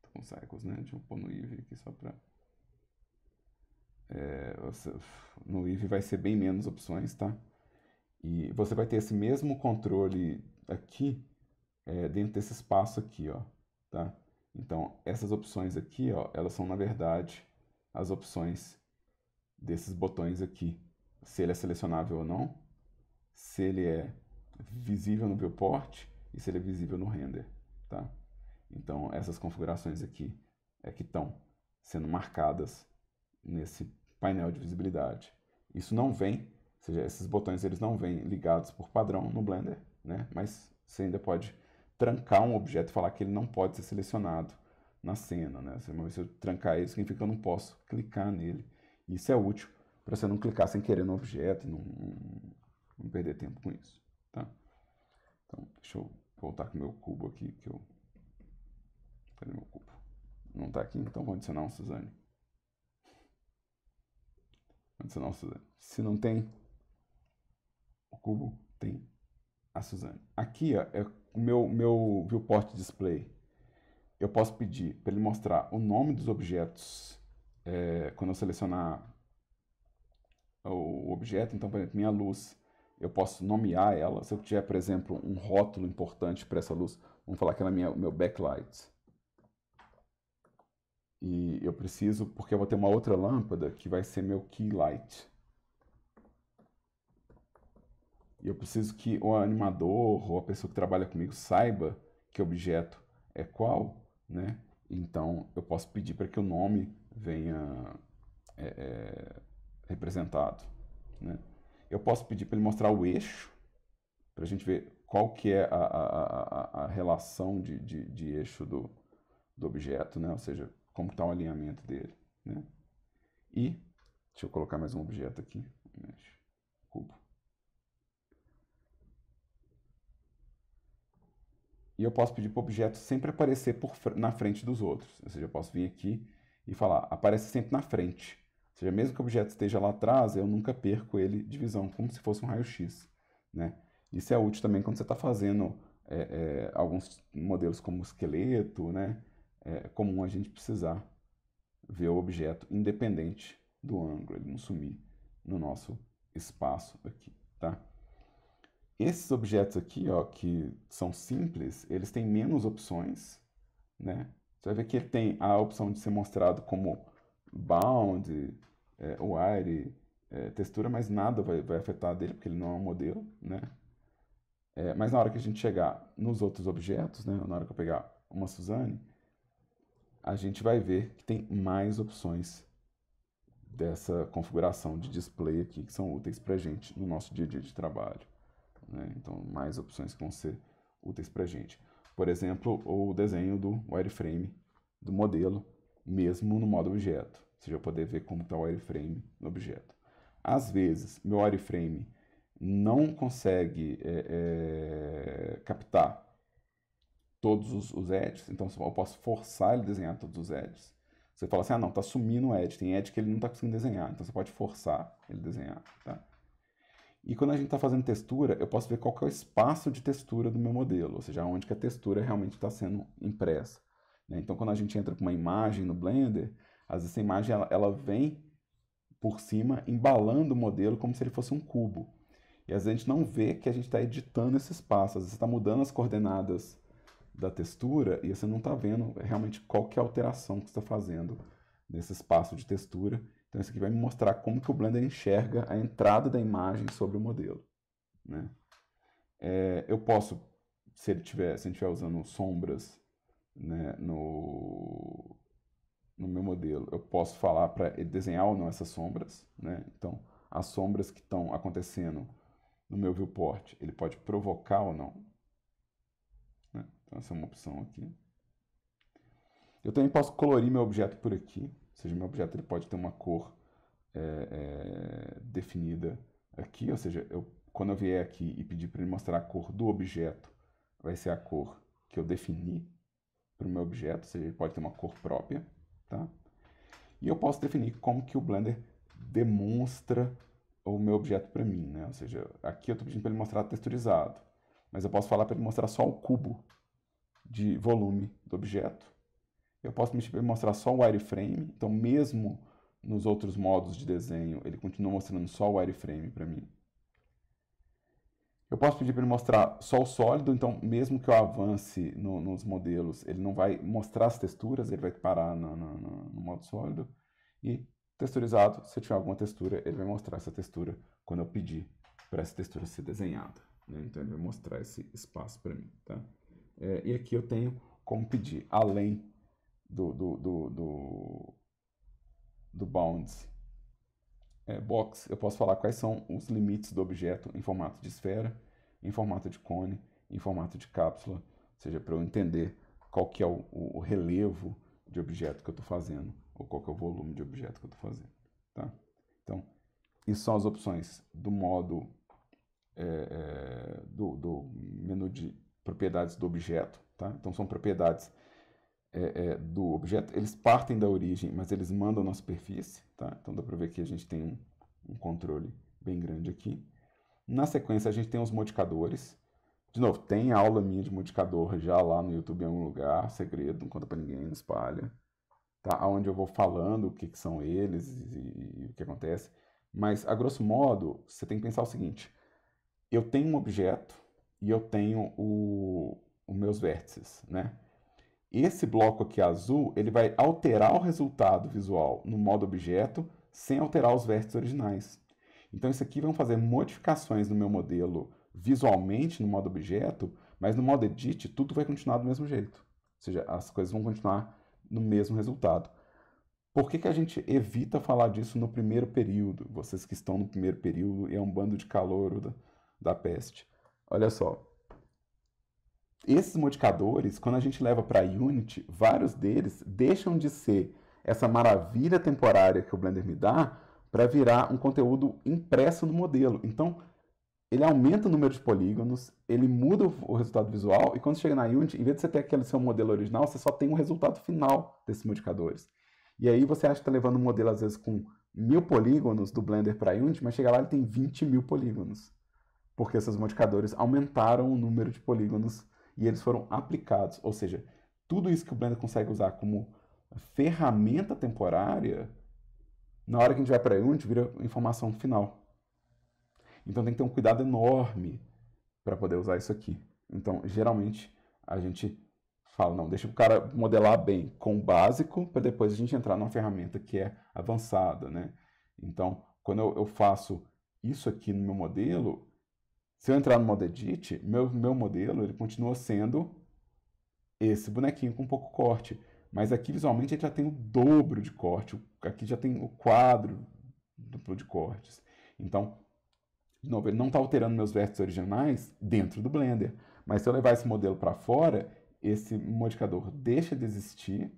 tô com cycles, né? Deixa eu pôr no Eevee aqui só para... no Eevee vai ser bem menos opções, tá? E você vai ter esse mesmo controle aqui, dentro desse espaço aqui, ó, tá? Então, essas opções aqui, ó, elas são, na verdade, as opções desses botões aqui. Se ele é selecionável ou não, se ele é visível no viewport e se ele é visível no render, tá? Então, essas configurações aqui é que estão sendo marcadas nesse painel de visibilidade. Isso não vem, ou seja, esses botões eles não vêm ligados por padrão no Blender, né? Mas você ainda pode trancar um objeto e falar que ele não pode ser selecionado na cena, né? Uma vez que eu trancar ele, significa que eu não posso clicar nele. Isso é útil para você não clicar sem querer no objeto e não perder tempo com isso, tá? Então, deixa eu voltar com o meu cubo aqui, que eu... Cadê meu cubo? Não está aqui, então vou adicionar um Suzane. Vou adicionar um Suzane. Se não tem o cubo, tem a Suzane. Aqui ó, é o meu viewport display. Eu posso pedir para ele mostrar o nome dos objetos quando eu selecionar o objeto. Então, por exemplo, minha luz, eu posso nomear ela. Se eu tiver, por exemplo, um rótulo importante para essa luz, vamos falar que ela é meu backlight. E eu preciso, porque eu vou ter uma outra lâmpada que vai ser meu key light. E eu preciso que o animador ou a pessoa que trabalha comigo saiba que objeto é qual, né? Então, eu posso pedir para que o nome venha representado, né? Eu posso pedir para ele mostrar o eixo, para a gente ver qual que é a relação de eixo do objeto, né? Ou seja, como está o alinhamento dele, né? E, deixa eu colocar mais um objeto aqui, cubo. E eu posso pedir para o objeto sempre aparecer na frente dos outros. Ou seja, eu posso vir aqui e falar, aparece sempre na frente. Ou seja, mesmo que o objeto esteja lá atrás, eu nunca perco ele de visão, como se fosse um raio-x, né? Isso é útil também quando você está fazendo alguns modelos como esqueleto, né? É comum a gente precisar ver o objeto independente do ângulo, ele não sumir no nosso espaço aqui, tá? Esses objetos aqui, ó, que são simples, eles têm menos opções, né? Você vai ver que ele tem a opção de ser mostrado como bound, wire, textura, mas nada vai afetar dele, porque ele não é um modelo, né? Mas na hora que a gente chegar nos outros objetos, né, na hora que eu pegar uma Suzane, a gente vai ver que tem mais opções dessa configuração de display aqui que são úteis para a gente no nosso dia a dia de trabalho, né? Então, mais opções que vão ser úteis para a gente. Por exemplo, o desenho do wireframe do modelo, mesmo no modo objeto. Ou seja, eu poder ver como está o wireframe no objeto. Às vezes, meu wireframe não consegue captar todos os edges, então eu posso forçar ele a desenhar todos os edges. Você fala assim, ah não, está sumindo o edge, tem edge que ele não está conseguindo desenhar, então você pode forçar ele a desenhar, tá? E quando a gente está fazendo textura, eu posso ver qual que é o espaço de textura do meu modelo, ou seja, onde que a textura realmente está sendo impressa, né? Então, quando a gente entra com uma imagem no Blender, às vezes essa imagem ela vem por cima, embalando o modelo como se ele fosse um cubo. E às vezes a gente não vê que a gente está editando esse espaço, às vezes está mudando as coordenadas da textura e você não está vendo realmente qual que é a alteração que você está fazendo nesse espaço de textura. Então isso aqui vai me mostrar como que o Blender enxerga a entrada da imagem sobre o modelo, né? Eu posso, se a gente estiver usando sombras, né, no meu modelo, eu posso falar para ele desenhar ou não essas sombras, né? Então, as sombras que estão acontecendo no meu viewport, ele pode provocar ou não, né? Então, essa é uma opção aqui. Eu também posso colorir meu objeto por aqui, ou seja, meu objeto ele pode ter uma cor definida aqui, ou seja, quando eu vier aqui e pedir para ele mostrar a cor do objeto, vai ser a cor que eu defini para o meu objeto, ou seja, ele pode ter uma cor própria, tá? E eu posso definir como que o Blender demonstra o meu objeto para mim, né? Ou seja, aqui eu estou pedindo para ele mostrar texturizado, mas eu posso falar para ele mostrar só o cubo de volume do objeto. Eu posso pedir para ele mostrar só o wireframe, então mesmo nos outros modos de desenho, ele continua mostrando só o wireframe para mim. Eu posso pedir para ele mostrar só o sólido, então mesmo que eu avance nos modelos, ele não vai mostrar as texturas, ele vai parar no modo sólido. E texturizado, se eu tiver alguma textura, ele vai mostrar essa textura quando eu pedir para essa textura ser desenhada, né? Então ele vai mostrar esse espaço para mim, tá? E aqui eu tenho como pedir, além do bounds box, eu posso falar quais são os limites do objeto em formato de esfera, em formato de cone, em formato de cápsula, seja, para eu entender qual que é o relevo de objeto que eu estou fazendo, ou qual que é o volume de objeto que eu estou fazendo. Tá? Então, isso são as opções do modo do menu de propriedades do objeto. Tá? Então, são propriedades do objeto. Eles partem da origem, mas eles mandam na superfície. Tá? Então, dá para ver que a gente tem um controle bem grande aqui. Na sequência, a gente tem os modificadores. De novo, tem aula minha de modificador já lá no YouTube em algum lugar, segredo, não conta para ninguém, não espalha. Tá? Onde eu vou falando o que são eles e o que acontece. Mas, a grosso modo, você tem que pensar o seguinte. Eu tenho um objeto e eu tenho os meus vértices, né? Esse bloco aqui azul, ele vai alterar o resultado visual no modo objeto sem alterar os vértices originais. Então, isso aqui vão fazer modificações no meu modelo visualmente no modo objeto, mas no modo edit tudo vai continuar do mesmo jeito. Ou seja, as coisas vão continuar no mesmo resultado. Por que a gente evita falar disso no primeiro período? Vocês que estão no primeiro período, é um bando de calouro da peste. Olha só. Esses modificadores, quando a gente leva para Unity, vários deles deixam de ser essa maravilha temporária que o Blender me dá para virar um conteúdo impresso no modelo. Então, ele aumenta o número de polígonos, ele muda o resultado visual, e quando você chega na Unity, em vez de você ter aquele seu modelo original, você só tem o resultado final desses modificadores. E aí você acha que está levando um modelo, às vezes, com 1000 polígonos do Blender para Unity, mas chega lá e ele tem 20.000 polígonos. Porque esses modificadores aumentaram o número de polígonos e eles foram aplicados. Ou seja, tudo isso que o Blender consegue usar como ferramenta temporária, na hora que a gente vai para Unity, vira informação final. Então tem que ter um cuidado enorme para poder usar isso aqui. Então, geralmente, a gente fala, não, deixa o cara modelar bem com o básico, para depois a gente entrar numa ferramenta que é avançada, né? Então, quando eu faço isso aqui no meu modelo, se eu entrar no modo Edit, meu modelo ele continua sendo esse bonequinho com pouco corte. Mas aqui, visualmente, ele já tem o dobro de corte. Aqui já tem o quadro duplo de cortes. Então, de novo, ele não está alterando meus vértices originais dentro do Blender. Mas se eu levar esse modelo para fora, esse modificador deixa de existir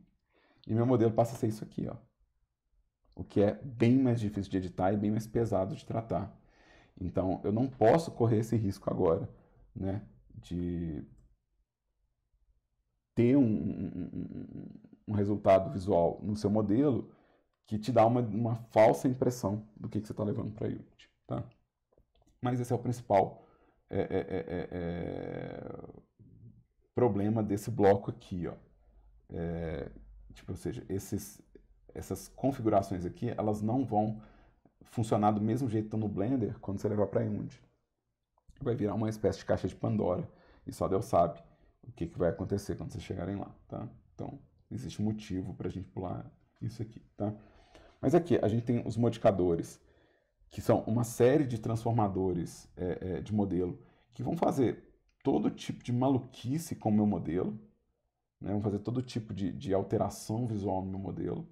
e meu modelo passa a ser isso aqui, ó. O que é bem mais difícil de editar e bem mais pesado de tratar. Então, eu não posso correr esse risco agora, né, de ter um resultado visual no seu modelo que te dá uma falsa impressão do que você está levando para Unity, tá? Mas esse é o principal problema desse bloco aqui, ó. Ou seja, essas configurações aqui, elas não vão funcionar do mesmo jeito que estão no Blender quando você levar para Unity. Vai virar uma espécie de caixa de Pandora e só Deus sabe o que vai acontecer quando vocês chegarem lá, tá? Então, existe um motivo para a gente pular isso aqui, tá? Mas aqui, a gente tem os modificadores, que são uma série de transformadores de modelo, que vão fazer todo tipo de maluquice com o meu modelo, né? Vão fazer todo tipo de alteração visual no meu modelo,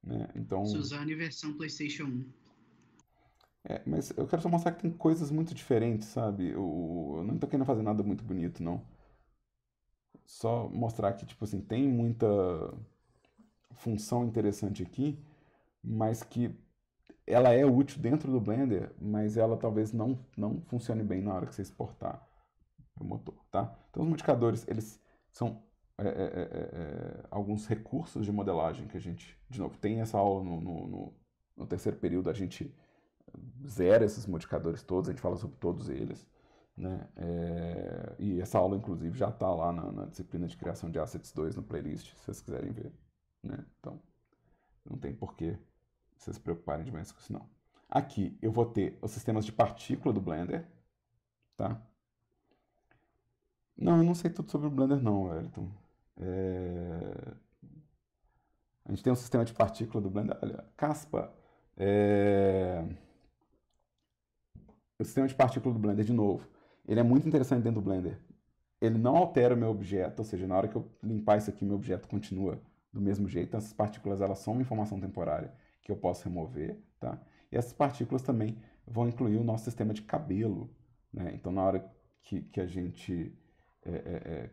né? Então, se usar a versão PlayStation 1. Mas eu quero só mostrar que tem coisas muito diferentes, sabe? Eu não tô querendo fazer nada muito bonito, não. Só mostrar que, tipo assim, tem muita função interessante aqui, mas que ela é útil dentro do Blender, mas ela talvez não funcione bem na hora que você exportar o motor, tá? Então, os modificadores, eles são alguns recursos de modelagem que a gente, de novo, tem essa aula no terceiro período, a gente zera esses modificadores todos, a gente fala sobre todos eles, né? E essa aula, inclusive, já está lá na disciplina de criação de Assets 2 no playlist, se vocês quiserem ver, né? Então, não tem porquê vocês se preocuparem demais com isso, não. Aqui, eu vou ter os sistemas de partícula do Blender, tá? Não, eu não sei tudo sobre o Blender, não, Wellington. A gente tem um sistema de partícula do Blender, olha, Caspa, o sistema de partícula do Blender, de novo, ele é muito interessante dentro do Blender. Ele não altera o meu objeto, ou seja, na hora que eu limpar isso aqui, meu objeto continua do mesmo jeito. Essas partículas, elas são uma informação temporária que eu posso remover, tá? E essas partículas também vão incluir o nosso sistema de cabelo, né? Então, na hora que a gente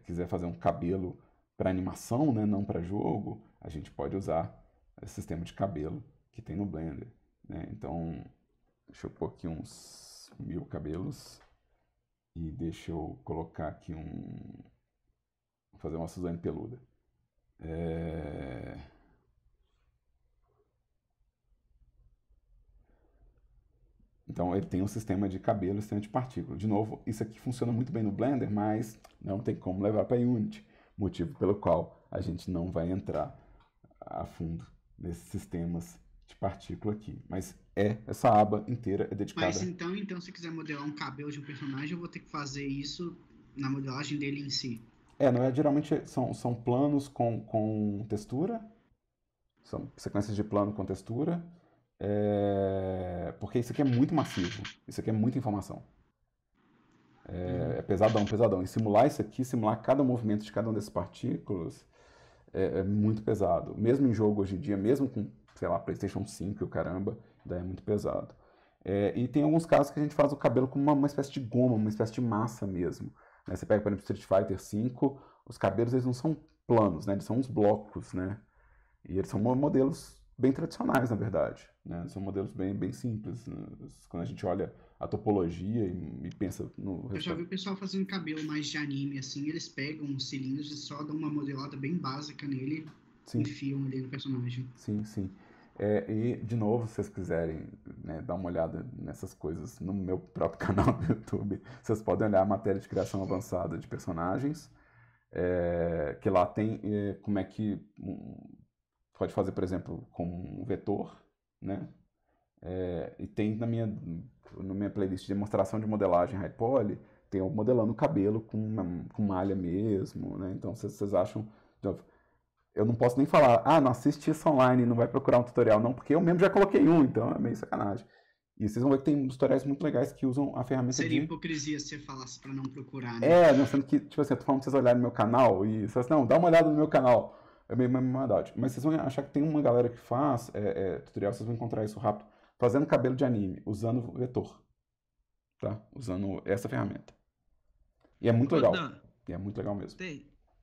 quiser fazer um cabelo para animação, né, não para jogo, a gente pode usar esse sistema de cabelo que tem no Blender, né? Então, deixa eu pôr aqui uns 1000 cabelos e deixa eu colocar aqui vou fazer uma Suzane peluda. Então ele tem um sistema de cabelo e sistema de partícula. De novo, isso aqui funciona muito bem no Blender, mas não tem como levar para Unity, motivo pelo qual a gente não vai entrar a fundo nesses sistemas de partícula aqui. Mas essa aba inteira é dedicada... Mas então se quiser modelar um cabelo de um personagem, eu vou ter que fazer isso na modelagem dele em si. Geralmente são planos com textura, são sequências de plano com textura, porque isso aqui é muito massivo, isso aqui é muita informação. É pesadão, pesadão. E simular isso aqui, simular cada movimento de cada uma dessas partículas, é muito pesado. Mesmo em jogo hoje em dia, mesmo com, sei lá, PlayStation 5 e o caramba, daí é muito pesado. E tem alguns casos que a gente faz o cabelo com uma espécie de goma, uma espécie de massa mesmo. Né? Você pega, por exemplo, Street Fighter V, os cabelos eles não são planos, né? Eles são uns blocos, né? E eles são modelos bem tradicionais, na verdade, né? São modelos bem simples, né? Quando a gente olha a topologia e pensa no... Eu já vi o pessoal fazendo cabelo mais de anime, assim, eles pegam os cilindros e só dão uma modelada bem básica nele e enfiam ali no personagem. Sim. E, de novo, se vocês quiserem, né, dar uma olhada nessas coisas no meu próprio canal do YouTube, vocês podem olhar a matéria de criação avançada de personagens, que lá tem como é que pode fazer, por exemplo, com um vetor, né? E tem na minha playlist de demonstração de modelagem High Poly, tem eu modelando o cabelo com malha mesmo, né? Então, vocês acham... Eu não posso nem falar, não assiste isso online, não vai procurar um tutorial, não, porque eu mesmo já coloquei um, então é meio sacanagem. E vocês vão ver que tem tutoriais muito legais que usam a ferramenta Seria hipocrisia se você falasse pra não procurar, né? não, sendo que, tipo assim, eu tô falando pra vocês olharem no meu canal e vocês não, dá uma olhada no meu canal. É meio maldade. Mas vocês vão achar que tem uma galera que faz tutorial, vocês vão encontrar isso rápido, fazendo cabelo de anime, usando vetor. Tá? Usando essa ferramenta. E é muito legal. E é muito legal mesmo.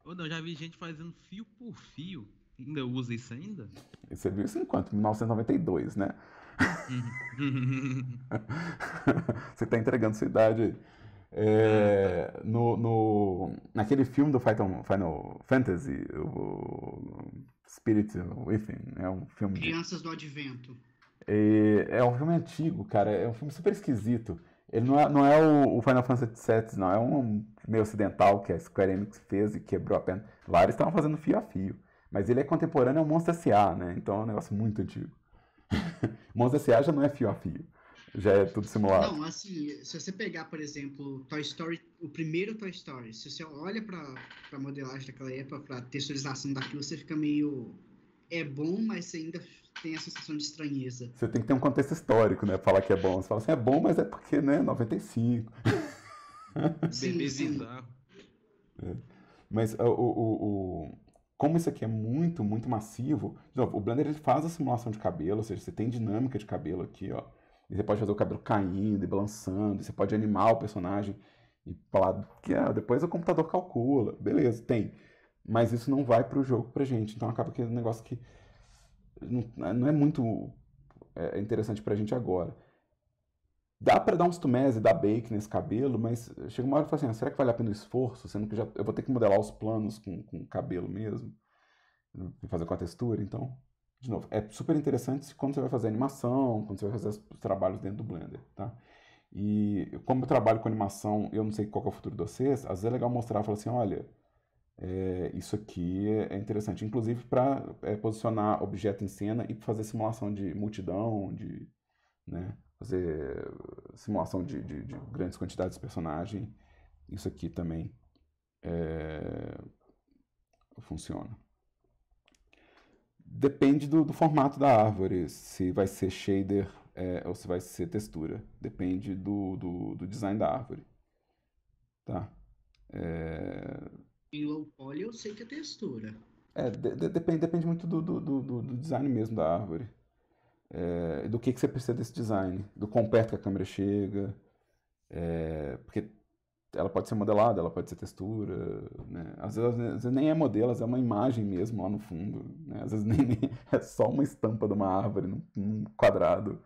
Eu já vi gente fazendo fio por fio. Ainda usa isso ainda? E você viu isso em quanto? 1992, né? Você tá entregando sua idade aí. Naquele filme do Final Fantasy, o Spirit Within, é um filme Crianças do Advento. É um filme antigo, cara, é um filme super esquisito. Ele não é o Final Fantasy VII, não, é um meio ocidental que a Square Enix fez e quebrou a perna. Lá eles estavam fazendo fio a fio, mas ele é contemporâneo ao Monster S.A., né, então é um negócio muito antigo. Monster S.A. já não é fio a fio. Já é tudo simulado. Não, assim, se você pegar, por exemplo, Toy Story, o primeiro Toy Story, se você olha pra modelagem daquela época, pra texturização daquilo, você fica meio... É bom, mas você ainda tem a sensação de estranheza. Você tem que ter um contexto histórico, né? Falar que é bom. Você fala assim, é bom, mas é porque, né, 95. Sim. Mas como isso aqui é muito, muito massivo, de novo, o Blender ele faz a simulação de cabelo, ou seja, você tem dinâmica de cabelo aqui, ó. E você pode fazer o cabelo caindo e balançando, você pode animar o personagem e falar que depois o computador calcula. Beleza, tem. Mas isso não vai pro jogo pra gente. Então acaba que é um negócio que não é muito interessante pra gente agora. Dá pra dar uns tumés e dar bake nesse cabelo, mas chega uma hora que eu falo assim, será que vale a pena o esforço? Sendo que eu vou ter que modelar os planos com cabelo mesmo, e fazer com a textura, então... De novo, é super interessante quando você vai fazer animação, quando você vai fazer os trabalhos dentro do Blender, tá? E como eu trabalho com animação, eu não sei qual que é o futuro de vocês, às vezes é legal mostrar, falar assim, olha, isso aqui é interessante, inclusive para posicionar objeto em cena e fazer simulação de multidão, né, fazer simulação de grandes quantidades de personagem, isso aqui também funciona. Depende do formato da árvore, se vai ser shader ou se vai ser textura. Depende do design da árvore. Tá? Em low poly eu sei que é textura. Depende muito do design mesmo da árvore. Do que você precisa desse design. Do quão perto que a câmera chega. Porque ela pode ser modelada, ela pode ser textura, né? Às vezes nem é modelo, às vezes é uma imagem mesmo lá no fundo, né? Às vezes nem é só uma estampa de uma árvore num quadrado.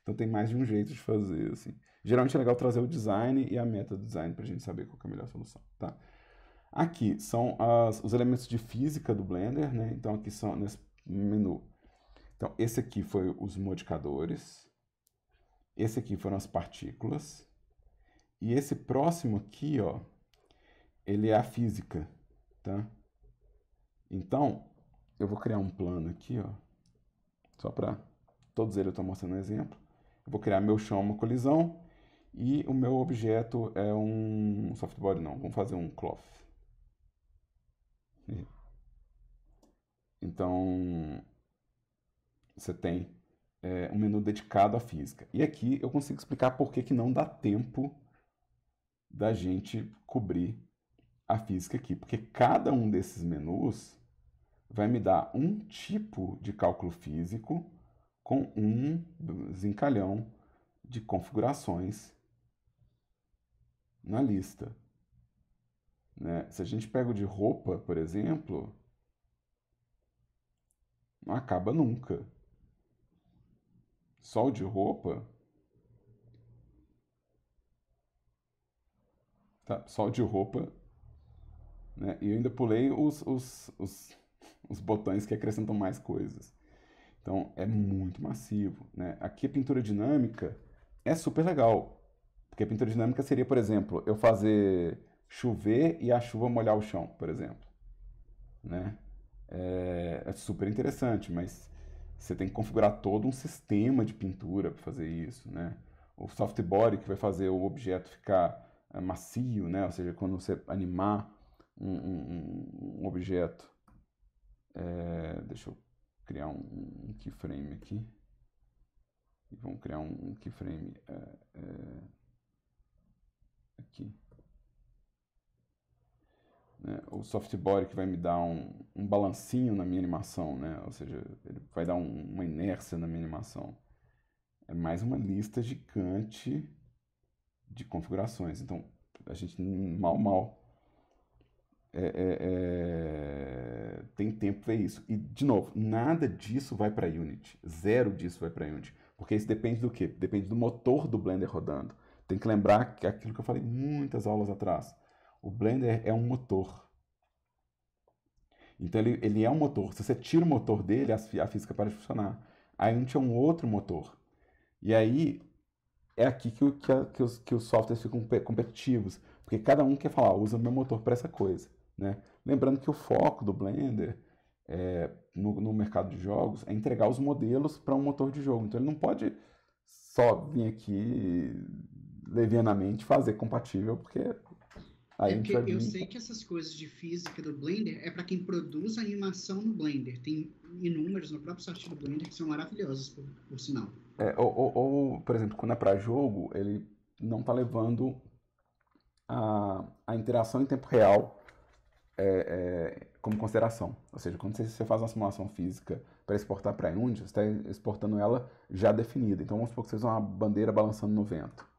Então tem mais de um jeito de fazer, assim. Geralmente é legal trazer o design e a meta do design pra gente saber qual que é a melhor solução, tá? Aqui são os elementos de física do Blender, né? Então aqui são nesse menu. Então esse aqui foi os modificadores, esse aqui foram as partículas, e esse próximo aqui, ó, ele é a física, tá? Então eu vou criar um plano aqui, ó, só para todos eles eu estou mostrando um exemplo. Eu vou criar meu chão uma colisão e o meu objeto é um softboard, não, vamos fazer um cloth. Então, você tem um menu dedicado à física. E aqui eu consigo explicar por que não dá tempo da gente cobrir a física aqui. Porque cada um desses menus vai me dar um tipo de cálculo físico com um zincalhão de configurações na lista. Né? Se a gente pega o de roupa, por exemplo, não acaba nunca. Só o de roupa. Tá? Só o de roupa. Né? E eu ainda pulei os botões que acrescentam mais coisas. Então é muito massivo. Né? Aqui a pintura dinâmica é super legal. Porque a pintura dinâmica seria, por exemplo, eu fazer chover e a chuva molhar o chão, por exemplo. Né? É super interessante, mas você tem que configurar todo um sistema de pintura para fazer isso, né? O softbody que vai fazer o objeto ficar macio, né? Ou seja, quando você animar um objeto, deixa eu criar um keyframe aqui. E vamos criar um keyframe aqui. Né? O softbody que vai me dar um balancinho na minha animação, né? Ou seja, ele vai dar uma inércia na minha animação. É mais uma lista gigante de configurações. Então, a gente mal tem tempo para ver isso. E, de novo, nada disso vai para Unity. Zero disso vai para Unity. Porque isso depende do quê? Depende do motor do Blender rodando. Tem que lembrar que aquilo que eu falei muitas aulas atrás. O Blender é um motor. Então ele é um motor. Se você tira o motor dele, a física para de funcionar. A Unity é um outro motor. E aí é aqui que os softwares ficam competitivos. Porque cada um quer falar, usa o meu motor para essa coisa. Né? Lembrando que o foco do Blender no mercado de jogos é entregar os modelos para um motor de jogo. Então ele não pode só vir aqui levianamente fazer compatível, porque aí a gente vai eu vir... sei que essas coisas de física do Blender é para quem produz animação no Blender. Tem inúmeros no próprio site do Blender que são maravilhosos, por sinal. Por exemplo, quando é para jogo, ele não está levando a interação em tempo real como consideração. Ou seja, quando você faz uma simulação física para exportar para Unity, você está exportando ela já definida. Então vamos supor que você usa uma bandeira balançando no vento.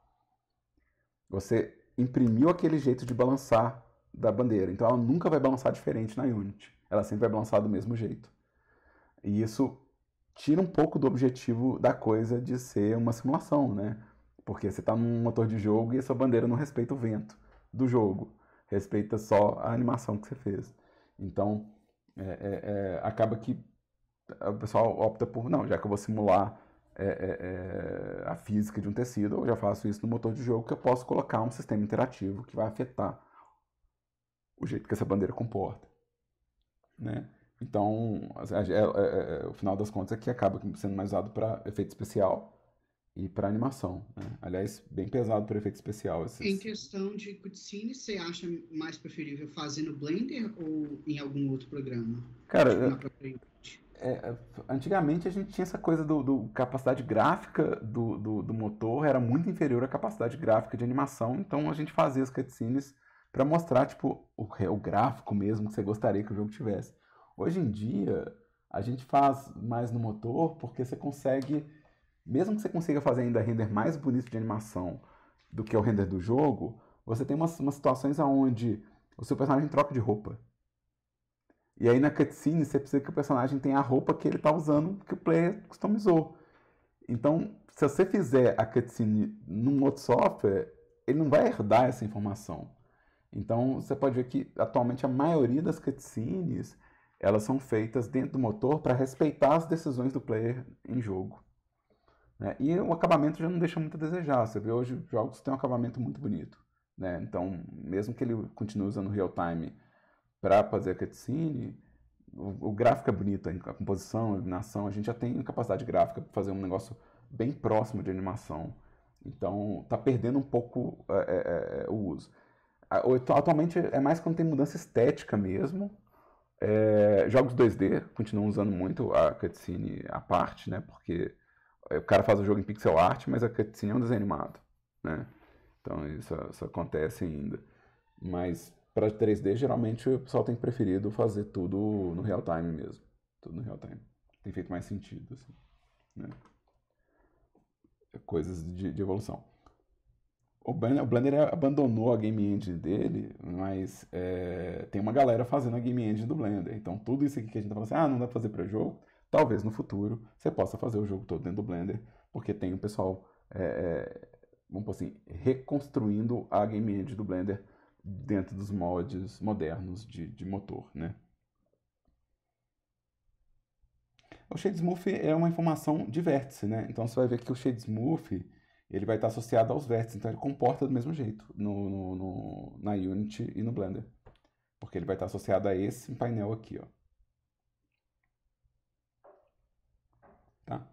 Você imprimiu aquele jeito de balançar da bandeira. Então ela nunca vai balançar diferente na Unity. Ela sempre vai balançar do mesmo jeito. E isso tira um pouco do objetivo da coisa de ser uma simulação, né? Porque você está num motor de jogo e a sua bandeira não respeita o vento do jogo. Respeita só a animação que você fez. Então, acaba que o pessoal opta por, não, já que eu vou simular a física de um tecido, eu já faço isso no motor de jogo, que eu posso colocar um sistema interativo que vai afetar o jeito que essa bandeira comporta. Né? Então, o final das contas é que acaba sendo mais usado para efeito especial e para animação. Né? Aliás, bem pesado para efeito especial. Em questão de cutscene, você acha mais preferível fazer no Blender ou em algum outro programa? Cara, tipo na própria Unity? Antigamente a gente tinha essa coisa do capacidade gráfica do motor era muito inferior à capacidade gráfica de animação, então a gente fazia as cutscenes para mostrar tipo o gráfico mesmo que você gostaria que o jogo tivesse. Hoje em dia a gente faz mais no motor porque você consegue, mesmo que você consiga fazer ainda render mais bonito de animação do que o render do jogo, você tem umas situações onde o seu personagem troca de roupa. E aí na cutscene você precisa que o personagem tenha a roupa que ele está usando, que o player customizou. Então, se você fizer a cutscene num outro software, ele não vai herdar essa informação. Então, você pode ver que atualmente a maioria das cutscenes, elas são feitas dentro do motor para respeitar as decisões do player em jogo, né? E o acabamento já não deixa muito a desejar. Você vê hoje jogos que têm um acabamento muito bonito, né? Então, mesmo que ele continue usando real time para fazer a cutscene, o gráfico é bonito, a composição, a iluminação, a gente já tem capacidade gráfica para fazer um negócio bem próximo de animação. Então, está perdendo um pouco o uso. Atualmente é mais quando tem mudança estética mesmo. Jogos 2D continuam usando muito a cutscene à parte, né? Porque o cara faz o jogo em pixel art, mas a cutscene é um desenho animado, né? Então isso acontece ainda. Mas para 3D, geralmente o pessoal tem preferido fazer tudo no real time mesmo. Tudo no real time. Tem feito mais sentido, assim, né? Coisas de evolução. O Blender abandonou a game engine dele, mas tem uma galera fazendo a game engine do Blender. Então tudo isso aqui que a gente tá falando assim, não dá pra fazer para jogo, talvez no futuro você possa fazer o jogo todo dentro do Blender, porque tem o pessoal, vamos por assim, reconstruindo a game engine do Blender dentro dos mods modernos de motor, né? O Shade Smooth é uma informação de vértice, né? Então você vai ver que o Shade Smooth ele vai estar associado aos vértices, então ele comporta do mesmo jeito na Unity e no Blender, porque ele vai estar associado a esse painel aqui, ó. Tá?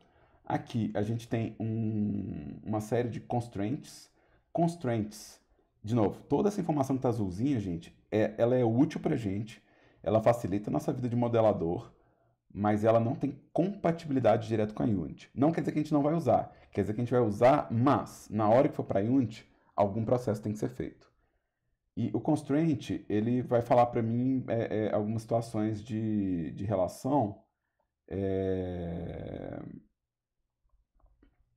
Aqui a gente tem uma série de constraints. Constraints, de novo, toda essa informação que está azulzinha, gente, ela é útil para a gente, ela facilita a nossa vida de modelador, mas ela não tem compatibilidade direto com a Unity. Não quer dizer que a gente não vai usar, quer dizer que a gente vai usar, mas na hora que for para a Unity, algum processo tem que ser feito. E o constraint, ele vai falar para mim algumas situações de relação.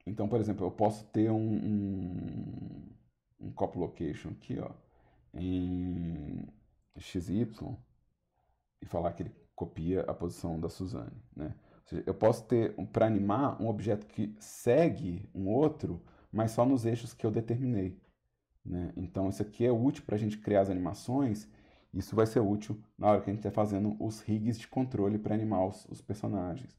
Então, por exemplo, eu posso ter um copy location aqui, ó, em XY e falar que ele copia a posição da Suzane, né? Ou seja, eu posso ter, para animar, um objeto que segue um outro, mas só nos eixos que eu determinei, né? Então, isso aqui é útil para a gente criar as animações. Isso vai ser útil na hora que a gente estiver fazendo os rigs de controle para animar os personagens,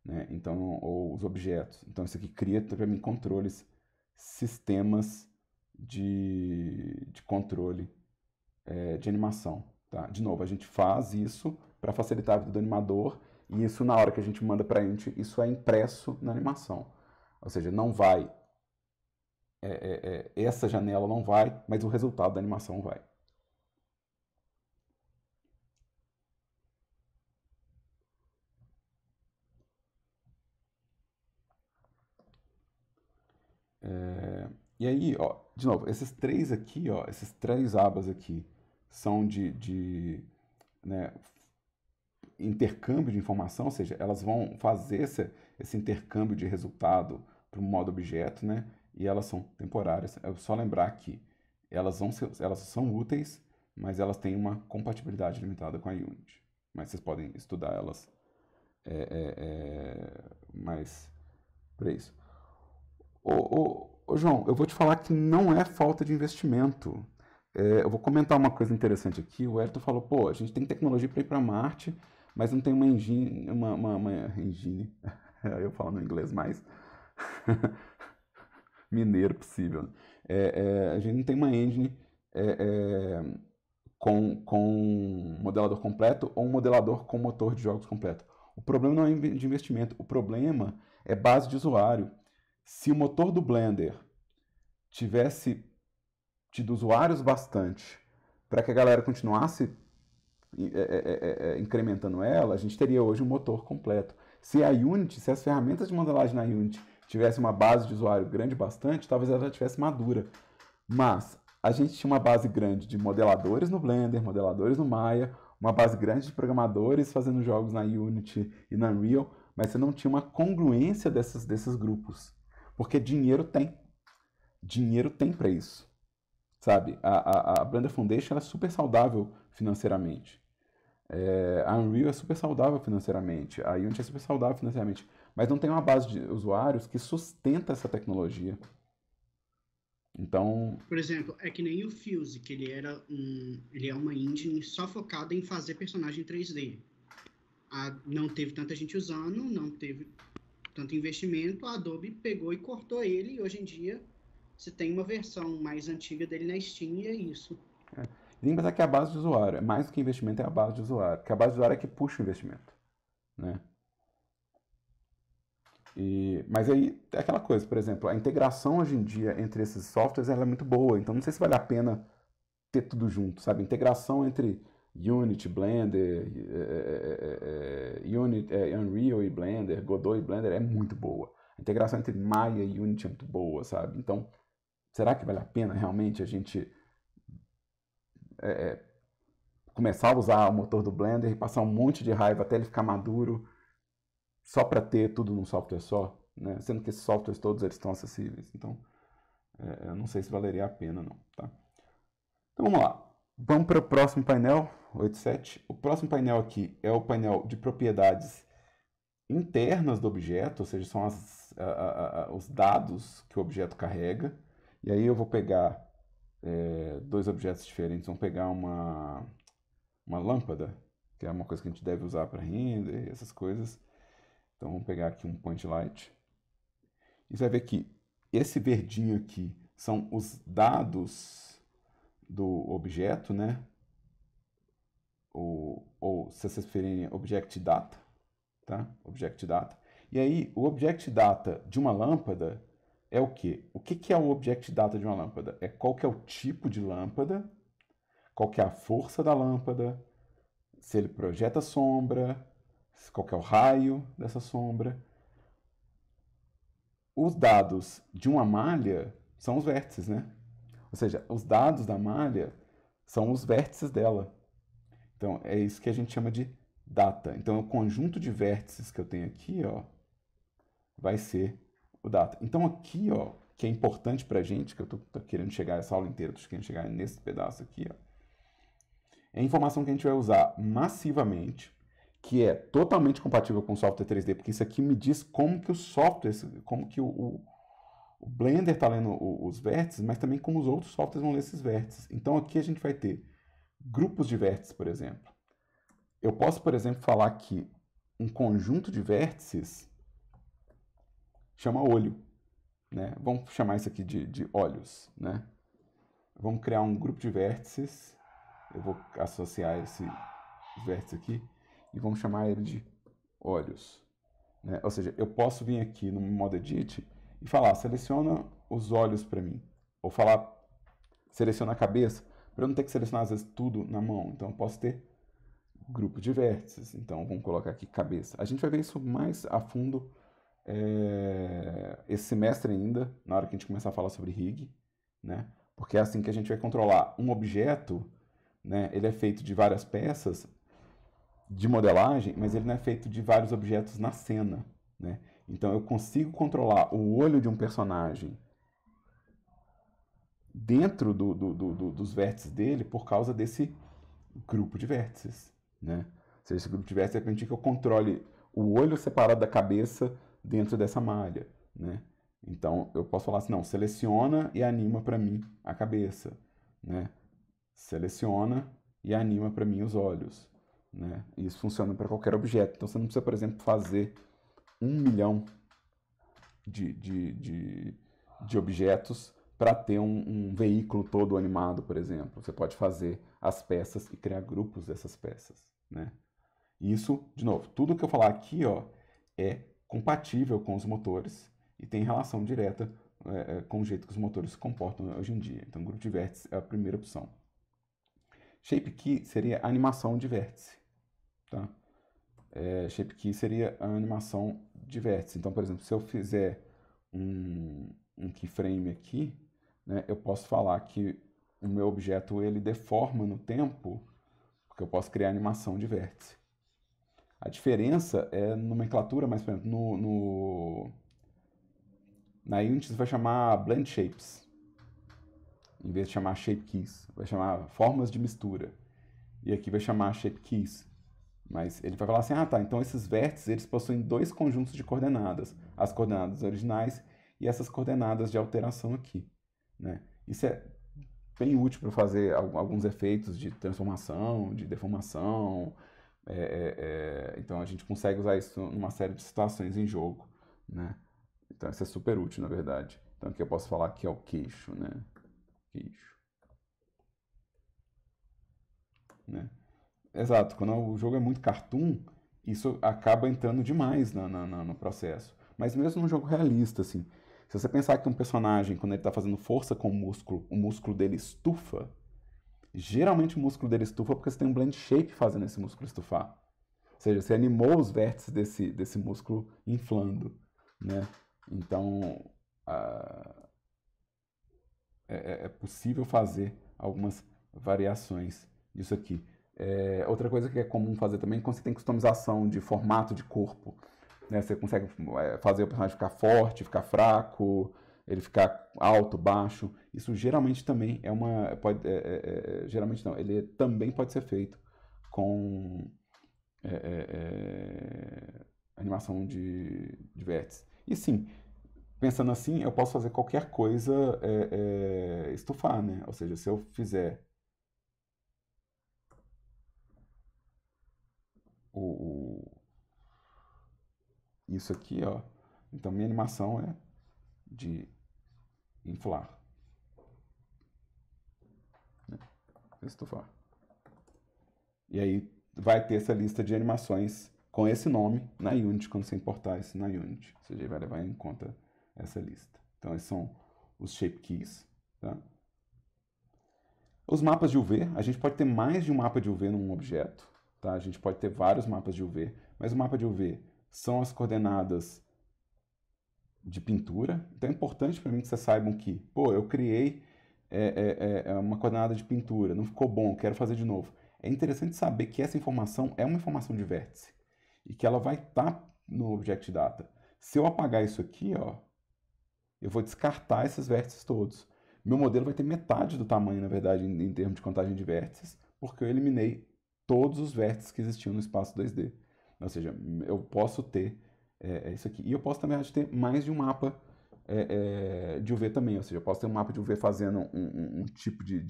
né? Então, ou os objetos. Então, isso aqui cria para mim controles, sistemas de controle de animação, tá? De novo, a gente faz isso para facilitar a vida do animador, e isso na hora que a gente manda para a gente, isso é impresso na animação. Ou seja, não vai, essa janela não vai, mas o resultado da animação vai. E aí, ó, de novo, esses três aqui, ó, essas três abas aqui, são né, intercâmbio de informação, ou seja, elas vão fazer esse intercâmbio de resultado para o modo objeto, né? E elas são temporárias. É só lembrar que elas são úteis, mas elas têm uma compatibilidade limitada com a Unity. Mas vocês podem estudar elas mais para isso. Ô, João, eu vou te falar que não é falta de investimento. Eu vou comentar uma coisa interessante aqui. O Elton falou, pô, a gente tem tecnologia para ir para Marte, mas não tem uma engine, engine, eu falando em inglês mais mineiro possível. A gente não tem uma engine com modelador completo ou um modelador com motor de jogos completo. O problema não é de investimento, o problema é base de usuário. Se o motor do Blender tivesse tido usuários bastante para que a galera continuasse incrementando ela, a gente teria hoje um motor completo. Se a Unity, se as ferramentas de modelagem na Unity tivessem uma base de usuário grande bastante, talvez ela já estivesse madura. Mas a gente tinha uma base grande de modeladores no Blender, modeladores no Maya, uma base grande de programadores fazendo jogos na Unity e na Unreal, mas você não tinha uma congruência desses grupos. Porque dinheiro tem. Dinheiro tem para isso. sabe? A Blender Foundation ela é super saudável financeiramente. A Unreal é super saudável financeiramente. A Unity é super saudável financeiramente. Mas não tem uma base de usuários que sustenta essa tecnologia. Então, Por exemplo, é que nem o Fuse, que ele é uma engine só focada em fazer personagem 3D. Não teve tanta gente usando, não teve tanto investimento, a Adobe pegou e cortou ele, e hoje em dia você tem uma versão mais antiga dele na Steam, e é isso. tem que pensar que é a base de usuário. Mais do que investimento é a base de usuário. Porque a base de usuário é que puxa o investimento, né? Mas aí é aquela coisa, por exemplo, a integração hoje em dia entre esses softwares ela é muito boa, então não sei se vale a pena ter tudo junto, sabe? A integração entre Unity, Blender, Unreal e Blender, Godot e Blender é muito boa. A integração entre Maya e Unity é muito boa, sabe? Então, será que vale a pena realmente a gente começar a usar o motor do Blender e passar um monte de raiva até ele ficar maduro só para ter tudo num software só, né? Sendo que esses softwares todos eles estão acessíveis. Então, eu não sei se valeria a pena, não, tá? Então, vamos lá. Vamos para o próximo painel, 8.7. O próximo painel aqui é o painel de propriedades internas do objeto, ou seja, são os dados que o objeto carrega. E aí eu vou pegar dois objetos diferentes. Vamos pegar uma lâmpada, que é uma coisa que a gente deve usar para render, essas coisas. Então vamos pegar aqui um point light. E você vai ver que esse verdinho aqui são os dados do objeto, né? Ou se vocês preferirem, Object Data, tá? Object Data. E aí, o Object Data de uma lâmpada é o quê? O que é o Object Data de uma lâmpada? É qual que é o tipo de lâmpada, qual que é a força da lâmpada, se ele projeta sombra, qual que é o raio dessa sombra. Os dados de uma malha são os vértices, né? Ou seja, os dados da malha são os vértices dela. Então, é isso que a gente chama de data. Então, o conjunto de vértices que eu tenho aqui, ó, vai ser o data. Então, aqui, ó, que é importante pra gente, que eu tô querendo chegar essa aula inteira, tô querendo chegar nesse pedaço aqui, ó, é a informação que a gente vai usar massivamente, que é totalmente compatível com o software 3D, porque isso aqui me diz como que o software, como que o Blender está lendo os vértices, mas também como os outros softwares vão ler esses vértices. Então aqui a gente vai ter grupos de vértices, por exemplo. Eu posso, por exemplo, falar que um conjunto de vértices chama olho, né? Vamos chamar isso aqui de olhos, né? Vamos criar um grupo de vértices. Eu vou associar esse vértice aqui e vamos chamar ele de olhos, né? Ou seja, eu posso vir aqui no modo edit e falar, seleciona os olhos para mim. Ou falar, seleciona a cabeça, para eu não ter que selecionar às vezes tudo na mão. Então eu posso ter grupo de vértices. Então vamos colocar aqui cabeça. A gente vai ver isso mais a fundo esse semestre ainda, na hora que a gente começar a falar sobre rig, né? Porque é assim que a gente vai controlar um objeto, né? Ele é feito de várias peças de modelagem, mas ele não é feito de vários objetos na cena, né? Então eu consigo controlar o olho de um personagem dentro dos vértices dele por causa desse grupo de vértices, né? Ou seja, esse grupo de vértices permite que eu controle o olho separado da cabeça dentro dessa malha, né? Então eu posso falar assim, não, seleciona e anima para mim a cabeça, né? Seleciona e anima para mim os olhos, né? E isso funciona para qualquer objeto. Então você não precisa, por exemplo, fazer 1 milhão de objetos para ter um veículo todo animado, por exemplo. Você pode fazer as peças e criar grupos dessas peças, né? E isso, de novo, tudo que eu falar aqui, ó, é compatível com os motores e tem relação direta com o jeito que os motores se comportam hoje em dia. Então, grupo de vértices é a primeira opção. Shape Key seria a animação de vértice, tá? Shape Key seria a animação de vértice. Então, por exemplo, se eu fizer um keyframe aqui, né, eu posso falar que o meu objeto ele deforma no tempo, porque eu posso criar animação de vértice. A diferença é nomenclatura, mas, por exemplo, na Unity você vai chamar Blend Shapes. Em vez de chamar shape keys, vai chamar formas de mistura. E aqui vai chamar shape keys. Mas ele vai falar assim, ah tá, então esses vértices eles possuem dois conjuntos de coordenadas. As coordenadas originais e essas coordenadas de alteração aqui. Né? Isso é bem útil para fazer alguns efeitos de transformação, de deformação. Então a gente consegue usar isso numa série de situações em jogo. Né? Então isso é super útil, na verdade. Então aqui eu posso falar que é o queixo. Né? Queixo. Né? Exato, quando o jogo é muito cartoon, isso acaba entrando demais no processo. Mas mesmo num jogo realista, assim, se você pensar que um personagem, quando ele está fazendo força com o músculo dele estufa, geralmente o músculo dele estufa porque você tem um blend shape fazendo esse músculo estufar. Ou seja, você animou os vértices desse músculo inflando, né? Então, é possível fazer algumas variações disso aqui. Outra coisa que é comum fazer também é quando você tem customização de formato de corpo. Né? Você consegue fazer o personagem ficar forte, ficar fraco, ele ficar alto, baixo. Isso geralmente também geralmente não, ele também pode ser feito com animação de vértices. E sim, pensando assim, eu posso fazer qualquer coisa estufar, né? Ou seja, se eu fizer isso aqui, ó. Então minha animação é de inflar. Né? Estufar. E aí vai ter essa lista de animações com esse nome na Unity, quando você importar isso na Unity. Ou seja, ele vai levar em conta essa lista. Então esses são os shape keys. Tá? Os mapas de UV, a gente pode ter mais de um mapa de UV num objeto. Tá? A gente pode ter vários mapas de UV, mas o mapa de UV são as coordenadas de pintura. Então é importante para mim que vocês saibam que, pô, eu criei uma coordenada de pintura, não ficou bom, quero fazer de novo. É interessante saber que essa informação é uma informação de vértice e que ela vai estar no Object Data. Se eu apagar isso aqui, ó, eu vou descartar esses vértices todos. Meu modelo vai ter metade do tamanho, na verdade, em termos de contagem de vértices, porque eu eliminei todos os vértices que existiam no espaço 2D. Ou seja, eu posso ter isso aqui. E eu posso também ter mais de um mapa de UV também. Ou seja, eu posso ter um mapa de UV fazendo um tipo de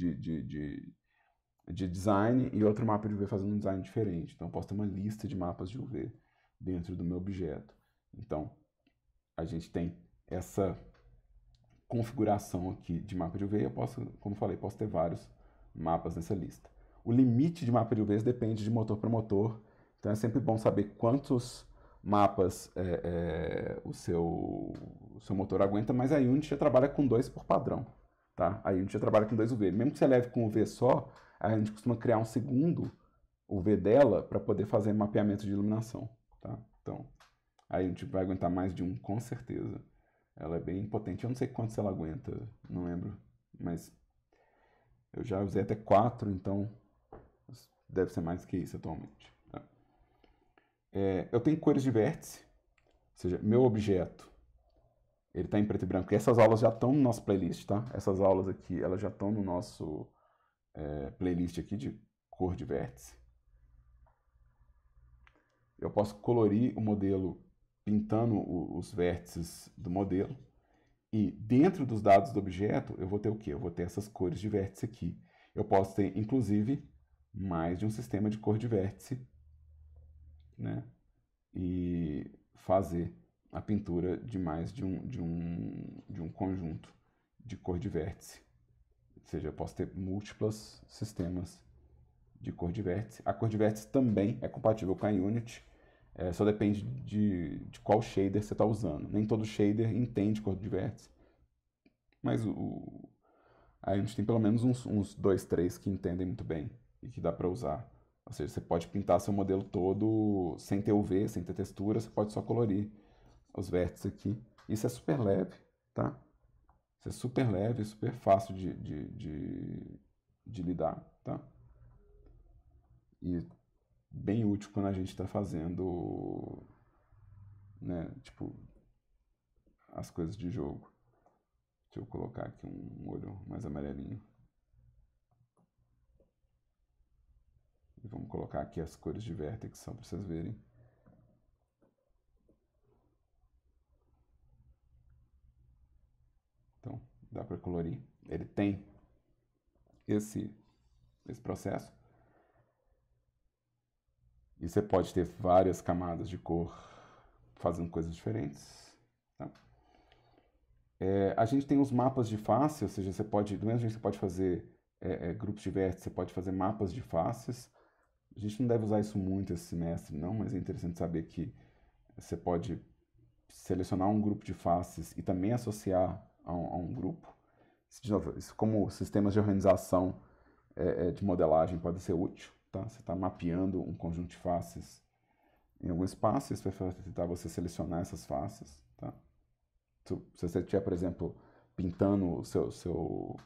design e outro mapa de UV fazendo um design diferente. Então, eu posso ter uma lista de mapas de UV dentro do meu objeto. Então, a gente tem essa configuração aqui de mapa de UV. Eu posso, como falei, posso ter vários mapas nessa lista. O limite de mapa de UV depende de motor para motor. Então, é sempre bom saber quantos mapas o seu motor aguenta, mas a Unity já trabalha com 2 por padrão. Tá? A Unity já trabalha com 2 UV. Mesmo que você leve com UV só, a gente costuma criar um segundo UV dela para poder fazer mapeamento de iluminação. Tá? Então, a Unity vai aguentar mais de um, com certeza. Ela é bem potente. Eu não sei quantos ela aguenta, não lembro. Mas eu já usei até 4, então deve ser mais que isso atualmente. Tá? Eu tenho cores de vértice, ou seja, meu objeto ele está em preto e branco. E essas aulas já estão no nosso playlist, tá? Essas aulas aqui, elas já estão no nosso playlist aqui de cor de vértice. Eu posso colorir o modelo pintando os vértices do modelo. E dentro dos dados do objeto, eu vou ter o quê? Eu vou ter essas cores de vértice aqui. Eu posso ter, inclusive, mais de um sistema de cor de vértice, né? E fazer a pintura de mais de um conjunto de cor de vértice. Ou seja, eu posso ter múltiplos sistemas de cor de vértice. A cor de vértice também é compatível com a Unity, só depende de qual shader você está usando. Nem todo shader entende cor de vértice, mas a Unity tem pelo menos uns 2, 3 que entendem muito bem e que dá para usar. Ou seja, você pode pintar seu modelo todo sem ter UV, sem ter textura, você pode só colorir os vértices aqui. Isso é super leve, tá? Isso é super leve, super fácil de lidar, tá? E bem útil quando a gente está fazendo, né, tipo, as coisas de jogo. Deixa eu colocar aqui um olho mais amarelinho. E vamos colocar aqui as cores de vértex, só para vocês verem. Então, dá para colorir. Ele tem esse processo. E você pode ter várias camadas de cor fazendo coisas diferentes. Tá? A gente tem os mapas de face, ou seja, você pode, do mesmo jeito que você pode fazer grupos de vértices, você pode fazer mapas de faces. A gente não deve usar isso muito esse semestre, não, mas é interessante saber que você pode selecionar um grupo de faces e também associar a um grupo. De novo, isso como sistemas de organização de modelagem pode ser útil. Tá? Você está mapeando um conjunto de faces em algum espaço, isso vai facilitar você selecionar essas faces. Tá? Se você estiver, por exemplo, pintando o seu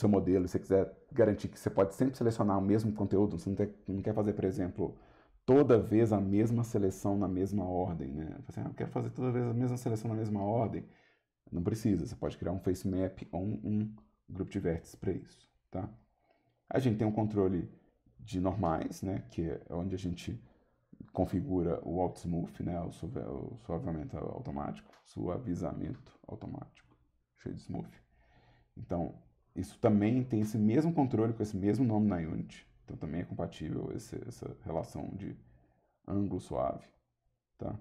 modelo, e você quiser garantir que você pode sempre selecionar o mesmo conteúdo, você não quer fazer, por exemplo, toda vez a mesma seleção na mesma ordem. Né? Você, eu quero fazer toda vez a mesma seleção na mesma ordem. Não precisa, você pode criar um face map ou um grupo de vértices para isso. Tá? A gente tem um controle de normais, né, que é onde a gente configura o auto smooth, né, o suavizamento automático, cheio de smooth. Então, isso também tem esse mesmo controle com esse mesmo nome na Unity. Então, também é compatível essa relação de ângulo suave, tá?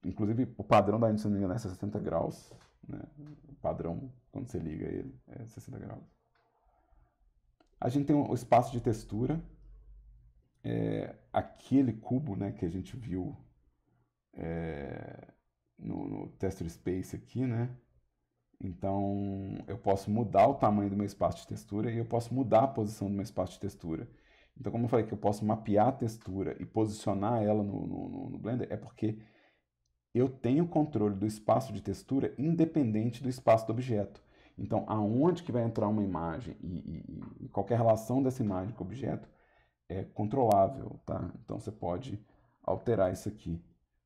Inclusive, o padrão da Unity, se não me engano, é 60 graus, né? O padrão, quando você liga ele, é 60 graus. A gente tem o espaço de textura, aquele cubo, né, que a gente viu no Texture Space aqui, né? Então, eu posso mudar o tamanho do meu espaço de textura e eu posso mudar a posição do meu espaço de textura. Então, como eu falei que eu posso mapear a textura e posicionar ela no Blender, é porque eu tenho controle do espaço de textura independente do espaço do objeto. Então, aonde que vai entrar uma imagem e qualquer relação dessa imagem com o objeto é controlável, tá? Então, você pode alterar isso aqui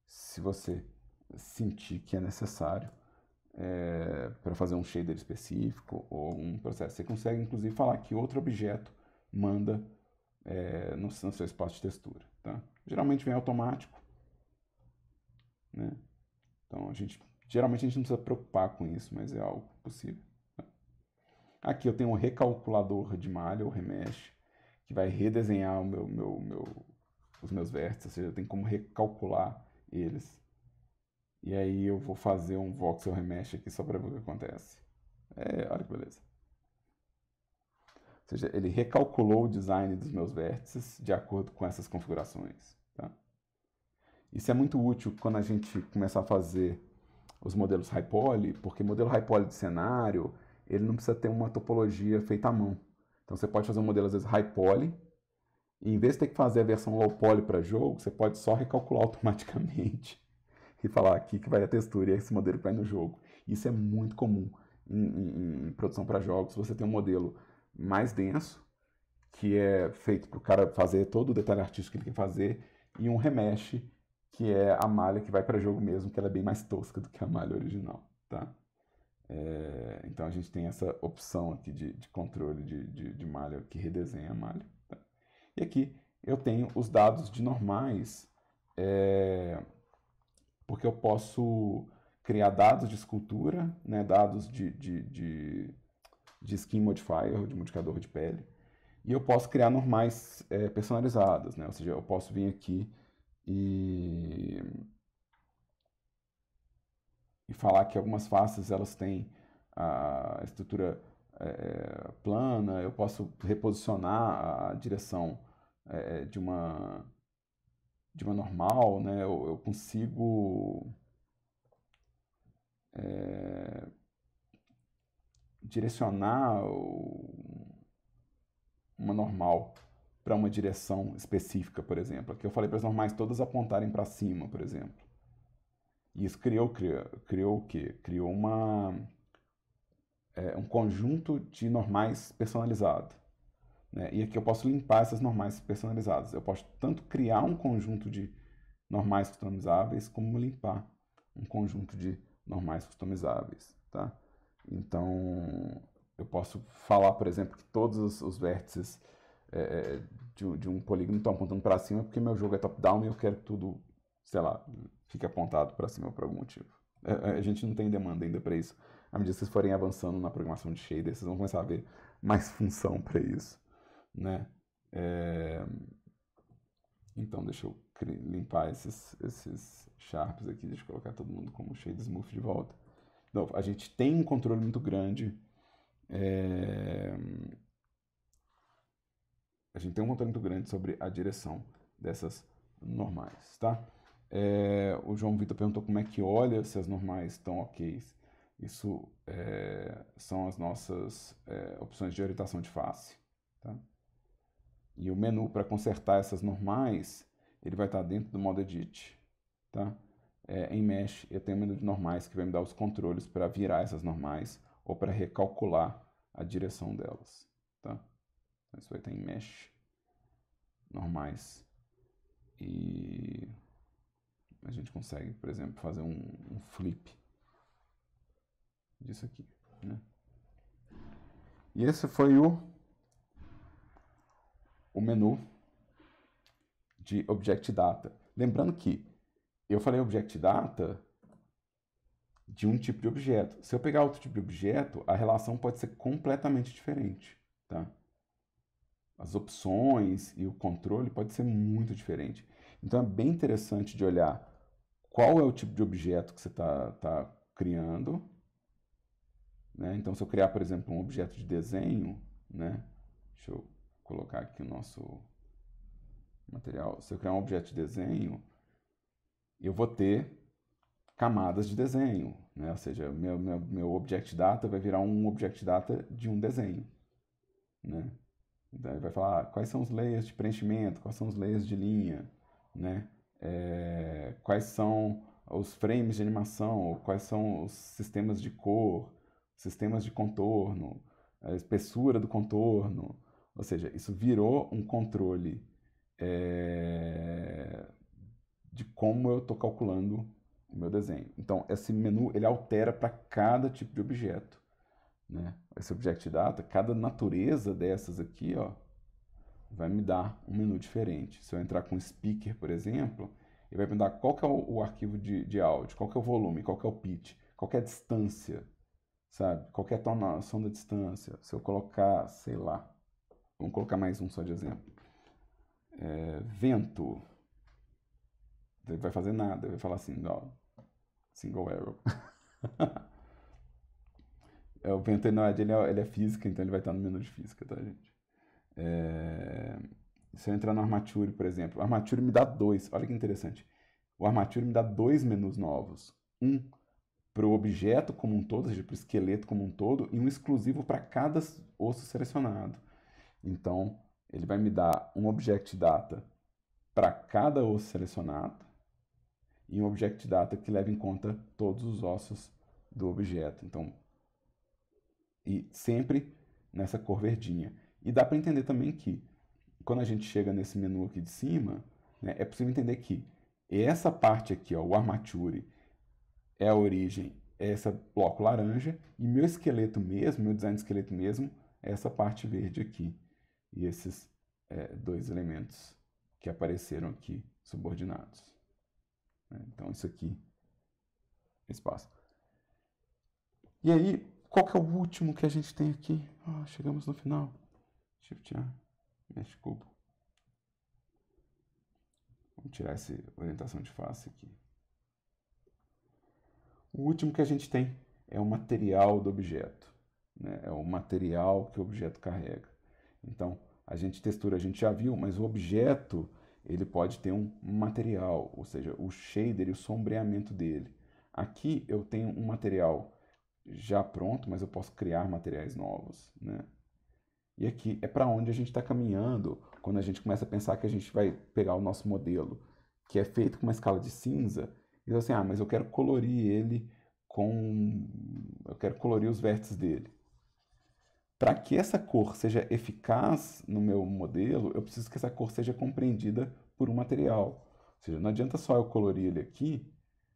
se você sentir que é necessário para fazer um shader específico ou um processo. Você consegue, inclusive, falar que outro objeto manda no seu espaço de textura, tá? Geralmente vem automático, né? Então, geralmente a gente não precisa preocupar com isso, mas é algo possível. Aqui eu tenho um recalculador de malha, ou remesh, que vai redesenhar os meus vértices, ou seja, eu tenho como recalcular eles. E aí eu vou fazer um voxel remesh aqui só para ver o que acontece. Olha que beleza. Ou seja, ele recalculou o design dos meus vértices de acordo com essas configurações. Tá? Isso é muito útil quando a gente começar a fazer os modelos high poly, porque modelo high poly de cenário, ele não precisa ter uma topologia feita à mão. Então você pode fazer um modelo às vezes high poly, e em vez de ter que fazer a versão low poly para jogo, você pode só recalcular automaticamente e falar aqui que vai a textura e esse modelo que vai no jogo. Isso é muito comum em produção para jogos. Você tem um modelo mais denso, que é feito para o cara fazer todo o detalhe artístico que ele quer fazer, e um remesh, que é a malha que vai para jogo mesmo, que ela é bem mais tosca do que a malha original. Tá? Então a gente tem essa opção aqui de controle de malha que redesenha a malha. Tá? E aqui eu tenho os dados de normais, porque eu posso criar dados de escultura, né, dados de skin modifier, de modificador de pele, e eu posso criar normais personalizadas, né? Ou seja, eu posso vir aqui e falar que algumas faces elas têm a estrutura plana, eu posso reposicionar a direção de uma normal, né? Eu consigo direcionar uma normal para uma direção específica, por exemplo. Aqui eu falei para as normais todas apontarem para cima, por exemplo. E isso criou o quê? Criou um conjunto de normais personalizado. Né? E aqui eu posso limpar essas normais personalizadas. Eu posso tanto criar um conjunto de normais customizáveis, como limpar um conjunto de normais customizáveis, tá? Então, eu posso falar, por exemplo, que todos os vértices de um polígono estão apontando para cima porque meu jogo é top-down e eu quero que tudo, sei lá, fique apontado para cima por algum motivo. A gente não tem demanda ainda para isso. À medida que vocês forem avançando na programação de shader, vocês vão começar a ver mais função para isso, né? Então, deixa eu limpar esses sharps aqui, deixa eu colocar todo mundo como shade smooth de volta. Então, a gente tem um controle muito grande. A gente tem um controle muito grande sobre a direção dessas normais, tá? O João Vitor perguntou como é que olha se as normais estão ok. Isso são as nossas opções de orientação de face, tá? E o menu para consertar essas normais, ele vai estar dentro do modo Edit, tá? Em Mesh, eu tenho o menu de normais que vai me dar os controles para virar essas normais ou para recalcular a direção delas, tá? Então, isso vai estar em Mesh, normais, e a gente consegue, por exemplo, fazer um flip disso aqui, né? E esse foi o menu de Object Data. Lembrando que eu falei Object Data de um tipo de objeto. Se eu pegar outro tipo de objeto, a relação pode ser completamente diferente, tá? As opções e o controle pode ser muito diferente. Então é bem interessante de olhar qual é o tipo de objeto que você está criando, né? Então, se eu criar, por exemplo, um objeto de desenho, né? Deixa eu colocar aqui o nosso material. Se eu criar um objeto de desenho, eu vou ter camadas de desenho, né? Ou seja, meu Object Data vai virar um Object Data de um desenho, né? Então, ele vai falar quais são os layers de preenchimento, quais são os layers de linha, né? Quais são os frames de animação, quais são os sistemas de cor, sistemas de contorno, a espessura do contorno. Ou seja, isso virou um controle de como eu estou calculando o meu desenho. Então, esse menu ele altera para cada tipo de objeto, né? Esse Object Data, cada natureza dessas aqui, ó, vai me dar um menu diferente. Se eu entrar com Speaker, por exemplo, ele vai me dar qual que é o arquivo de áudio, qual que é o volume, qual que é o pitch, qual que é a distância, sabe? Qual que é a tonação da distância. Se eu colocar, sei lá, vamos colocar mais um só de exemplo. Vento. Ele vai fazer nada, ele vai falar assim, ó, single arrow. O vento, na verdade, ele é física, então ele vai estar no menu de física, tá, gente? Se eu entrar no Armature, por exemplo, o Armature me dá dois, olha que interessante. O Armature me dá dois menus novos. Um para o objeto como um todo, ou seja, para o esqueleto como um todo, e um exclusivo para cada osso selecionado. Então, ele vai me dar um Object Data para cada osso selecionado e um Object Data que leva em conta todos os ossos do objeto. Então, e sempre nessa cor verdinha. E dá para entender também que, quando a gente chega nesse menu aqui de cima, né, é possível entender que essa parte aqui, ó, o Armature, é a origem, é esse bloco laranja, e meu esqueleto mesmo, meu design de esqueleto mesmo, é essa parte verde aqui. E esses dois elementos que apareceram aqui subordinados. Então, isso aqui é espaço. E aí, qual que é o último que a gente tem aqui? Chegamos no final. Shift A, Mesh Cubo. Vamos tirar essa orientação de face aqui. O último que a gente tem é o material do objeto, né? É o material que o objeto carrega. Então, a gente textura, a gente já viu, mas o objeto ele pode ter um material, ou seja, o shader e o sombreamento dele. Aqui eu tenho um material já pronto, mas eu posso criar materiais novos, né? E aqui é para onde a gente está caminhando quando a gente começa a pensar que a gente vai pegar o nosso modelo, que é feito com uma escala de cinza, e dizer assim, mas eu quero colorir ele eu quero colorir os vértices dele. Para que essa cor seja eficaz no meu modelo, eu preciso que essa cor seja compreendida por um material. Ou seja, não adianta só eu colorir ele aqui,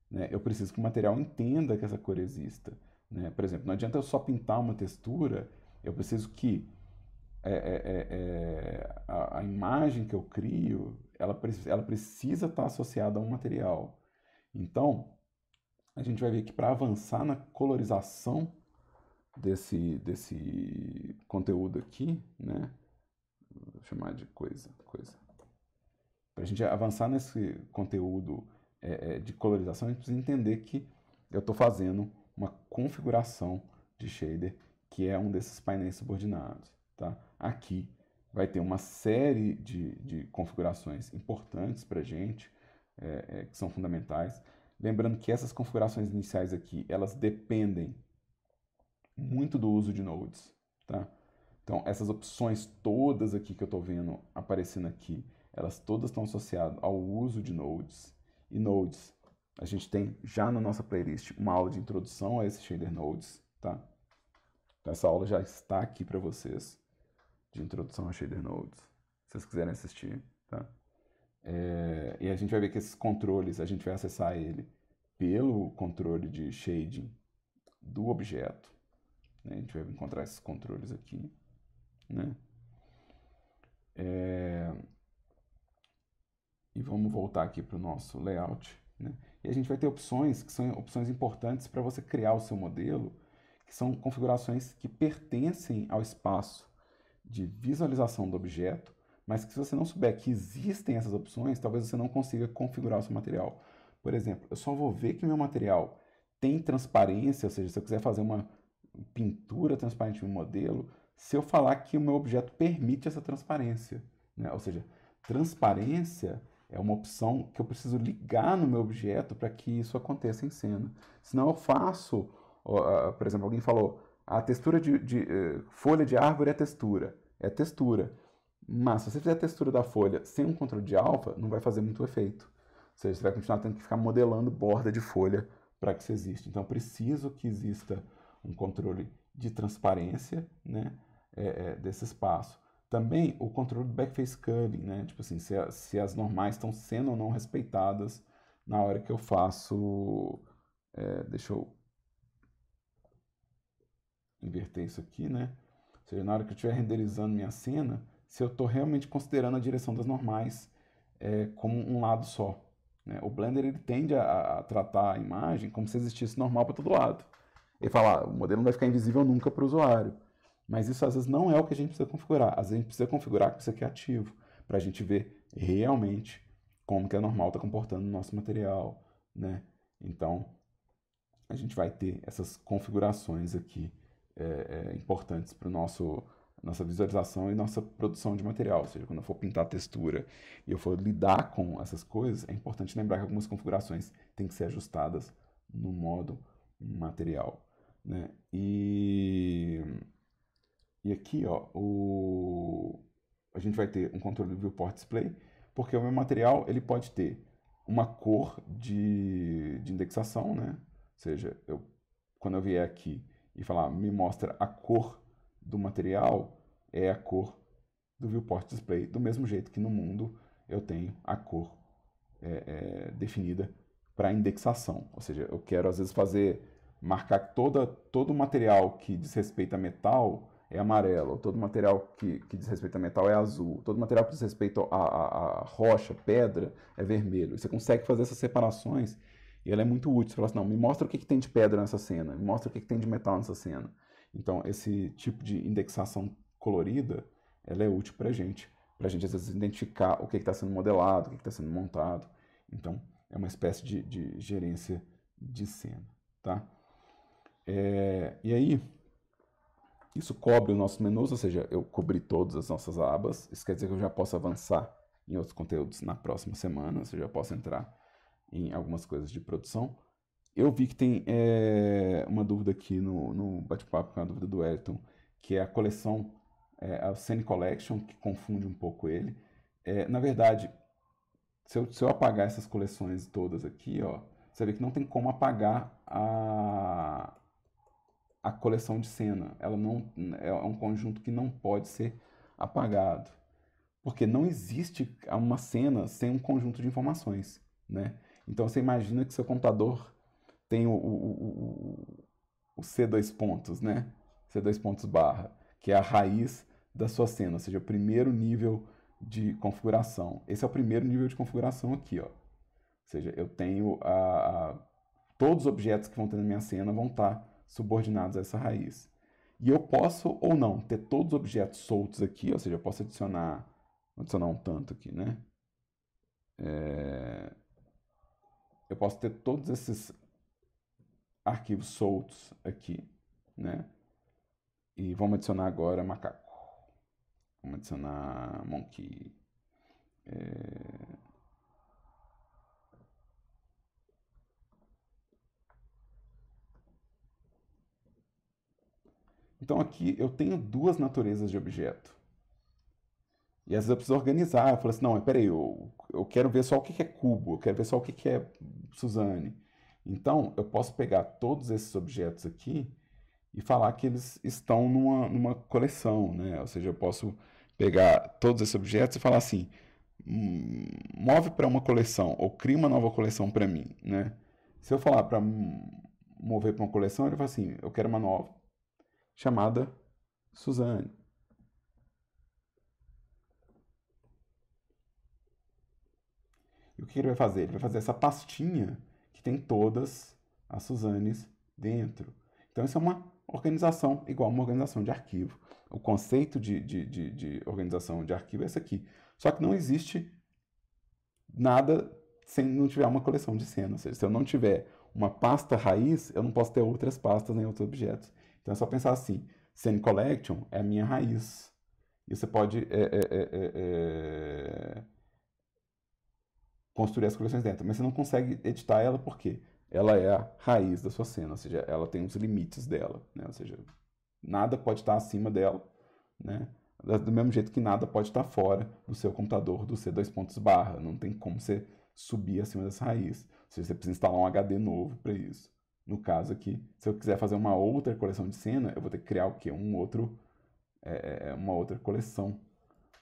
né? Eu preciso que o material entenda que essa cor exista, né? Por exemplo, não adianta eu só pintar uma textura, eu preciso que a imagem que eu crio, ela precisa estar associada a um material. Então, a gente vai ver que para avançar na colorização desse conteúdo aqui, né? Vou chamar de coisa. Para a gente avançar nesse conteúdo de colorização, a gente precisa entender que eu estou fazendo uma configuração de shader, que é um desses painéis subordinados. Tá? Aqui vai ter uma série de configurações importantes para a gente, que são fundamentais. Lembrando que essas configurações iniciais aqui, elas dependem muito do uso de nodes. Tá? Então, essas opções todas aqui que eu estou vendo aparecendo aqui, elas todas estão associadas ao uso de nodes. E nodes, a gente tem já na nossa playlist uma aula de introdução a esses shader nodes. Tá? Então, essa aula já está aqui para vocês, de introdução a shader nodes, se vocês quiserem assistir. Tá? E a gente vai ver que esses controles, a gente vai acessar ele pelo controle de shading do objeto. Né? A gente vai encontrar esses controles aqui. Né? E vamos voltar aqui para o nosso layout. Né? E a gente vai ter opções que são opções importantes para você criar o seu modelo, que são configurações que pertencem ao espaço de visualização do objeto, mas que se você não souber que existem essas opções, talvez você não consiga configurar o seu material. Por exemplo, eu só vou ver que meu material tem transparência, ou seja, se eu quiser fazer uma pintura transparente no modelo, se eu falar que o meu objeto permite essa transparência. Né? Ou seja, transparência é uma opção que eu preciso ligar no meu objeto para que isso aconteça em cena. Senão eu faço, por exemplo, alguém falou, a textura de folha de árvore é textura. Mas se você fizer a textura da folha sem um controle de alfa, não vai fazer muito efeito. Ou seja, você vai continuar tendo que ficar modelando borda de folha para que isso exista. Então, eu preciso que exista um controle de transparência, né, desse espaço. Também o controle do backface culling, né, tipo assim, se as normais estão sendo ou não respeitadas na hora que eu faço... deixa eu inverter isso aqui, né? Ou seja, na hora que eu estiver renderizando minha cena, se eu estou realmente considerando a direção das normais como um lado só. Né? O Blender ele tende a tratar a imagem como se existisse normal para todo lado. Ele fala, o modelo não vai ficar invisível nunca para o usuário. Mas isso às vezes não é o que a gente precisa configurar. Às vezes a gente precisa configurar que isso aqui é ativo, para a gente ver realmente como que a normal está comportando no nosso material. Né? Então, a gente vai ter essas configurações aqui importantes para nossa visualização e nossa produção de material. Ou seja, quando eu for pintar a textura e eu for lidar com essas coisas, é importante lembrar que algumas configurações têm que ser ajustadas no modo material. Né? E aqui, ó, a gente vai ter um controle do Viewport Display, porque o meu material ele pode ter uma cor de indexação, né? Ou seja, quando eu vier aqui e falar, me mostra a cor do material, é a cor do Viewport Display, do mesmo jeito que no mundo eu tenho a cor definida para indexação. Ou seja, eu quero às vezes marcar que todo material que diz respeito a metal é amarelo, todo material que diz respeito a metal é azul, todo material que diz respeito a rocha, pedra, é vermelho. Você consegue fazer essas separações e ela é muito útil. Você fala assim, não, me mostra o que tem de pedra nessa cena, me mostra o que tem de metal nessa cena. Então, esse tipo de indexação colorida, ela é útil para a gente às vezes identificar o que está sendo modelado, o que está sendo montado. Então, é uma espécie de gerência de cena. Tá? E aí, isso cobre os nossos menus, ou seja, eu cobri todas as nossas abas. Isso quer dizer que eu já posso avançar em outros conteúdos na próxima semana, ou seja, eu já posso entrar em algumas coisas de produção. Eu vi que tem uma dúvida aqui no bate-papo, com a dúvida do Elton, que é a coleção, a Scene Collection, que confunde um pouco ele. Na verdade, se eu apagar essas coleções todas aqui, ó, você vê que não tem como apagar a coleção de cena. Ela não é um conjunto que não pode ser apagado, porque não existe uma cena sem um conjunto de informações, né? Então você imagina que seu computador tem o C2 pontos, né? C2 pontos barra, que é a raiz da sua cena, ou seja, o primeiro nível de configuração. Esse é o primeiro nível de configuração aqui, ó. Ou seja, eu tenho todos os objetos que vão ter na minha cena vão estar subordinados a essa raiz. E eu posso ou não ter todos os objetos soltos aqui, ou seja, eu posso adicionar um tanto aqui, né? Eu posso ter todos esses arquivos soltos aqui, né? E vamos adicionar agora macaco. Vamos adicionar monkey. Então aqui eu tenho duas naturezas de objeto. E às vezes eu preciso organizar. Eu falo assim, não, peraí, eu quero ver só o que é cubo, eu quero ver só o que é Suzane. Então eu posso pegar todos esses objetos aqui e falar que eles estão numa coleção, né? Ou seja, eu posso pegar todos esses objetos e falar assim, move para uma coleção, ou cria uma nova coleção para mim, né? Se eu falar para mover para uma coleção, ele fala assim, eu quero uma nova, chamada Suzane. E o que ele vai fazer? Ele vai fazer essa pastinha que tem todas as Suzanes dentro. Então isso é uma organização igual a uma organização de arquivo. O conceito de organização de arquivo é esse aqui. Só que não existe nada se não tiver uma coleção de cenas. Ou seja, se eu não tiver uma pasta raiz, eu não posso ter outras pastas nem outros objetos. Então é só pensar assim, Scene Collection é a minha raiz. E você pode construir as coleções dentro, mas você não consegue editar ela porque ela é a raiz da sua cena, ou seja, ela tem os limites dela, né? Ou seja, nada pode estar acima dela, né? Do mesmo jeito que nada pode estar fora do seu computador do C2 pontos barra, não tem como você subir acima dessa raiz, ou seja, você precisa instalar um HD novo para isso. No caso aqui, se eu quiser fazer uma outra coleção de cena, eu vou ter que criar o quê? Uma outra coleção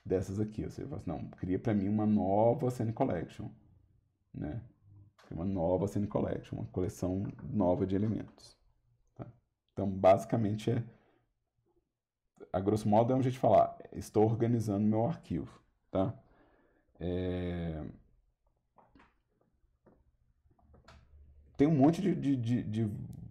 dessas aqui. Ou seja, eu falo assim, não, cria para mim uma nova Scene Collection, né? Uma nova Scene Collection, uma coleção nova de elementos. Tá? Então, basicamente, a grosso modo é um jeito de falar, estou organizando meu arquivo. Tá? Tem um monte de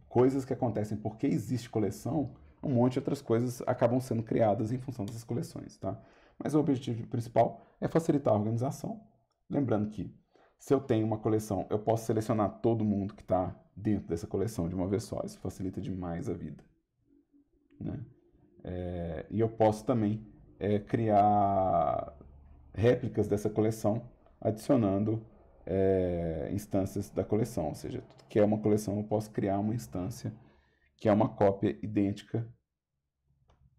coisas que acontecem porque existe coleção, um monte de outras coisas acabam sendo criadas em função dessas coleções. Tá? Mas o objetivo principal é facilitar a organização. Lembrando que se eu tenho uma coleção, eu posso selecionar todo mundo que está dentro dessa coleção de uma vez só. Isso facilita demais a vida. Né? E eu posso também criar réplicas dessa coleção, adicionando instâncias da coleção. Ou seja, tudo que é uma coleção, eu posso criar uma instância que é uma cópia idêntica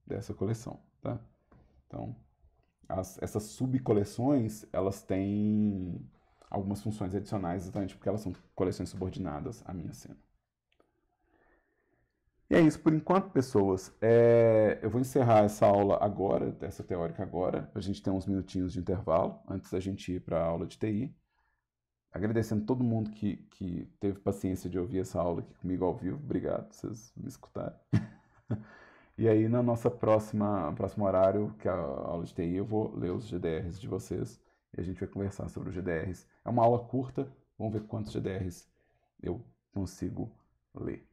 dessa coleção. Tá? Então, essas subcoleções, elas têm algumas funções adicionais, exatamente porque elas são coleções subordinadas à minha cena. E é isso por enquanto, pessoas. Eu vou encerrar essa aula agora, essa teórica agora, a gente ter uns minutinhos de intervalo, antes da gente ir para a aula de TI. Agradecendo todo mundo que teve paciência de ouvir essa aula aqui comigo ao vivo. Obrigado por vocês me escutarem. E aí, na nossa próximo horário, que é a aula de TI, eu vou ler os GDRs de vocês e a gente vai conversar sobre os GDRs. É uma aula curta, vamos ver quantos GDRs eu consigo ler.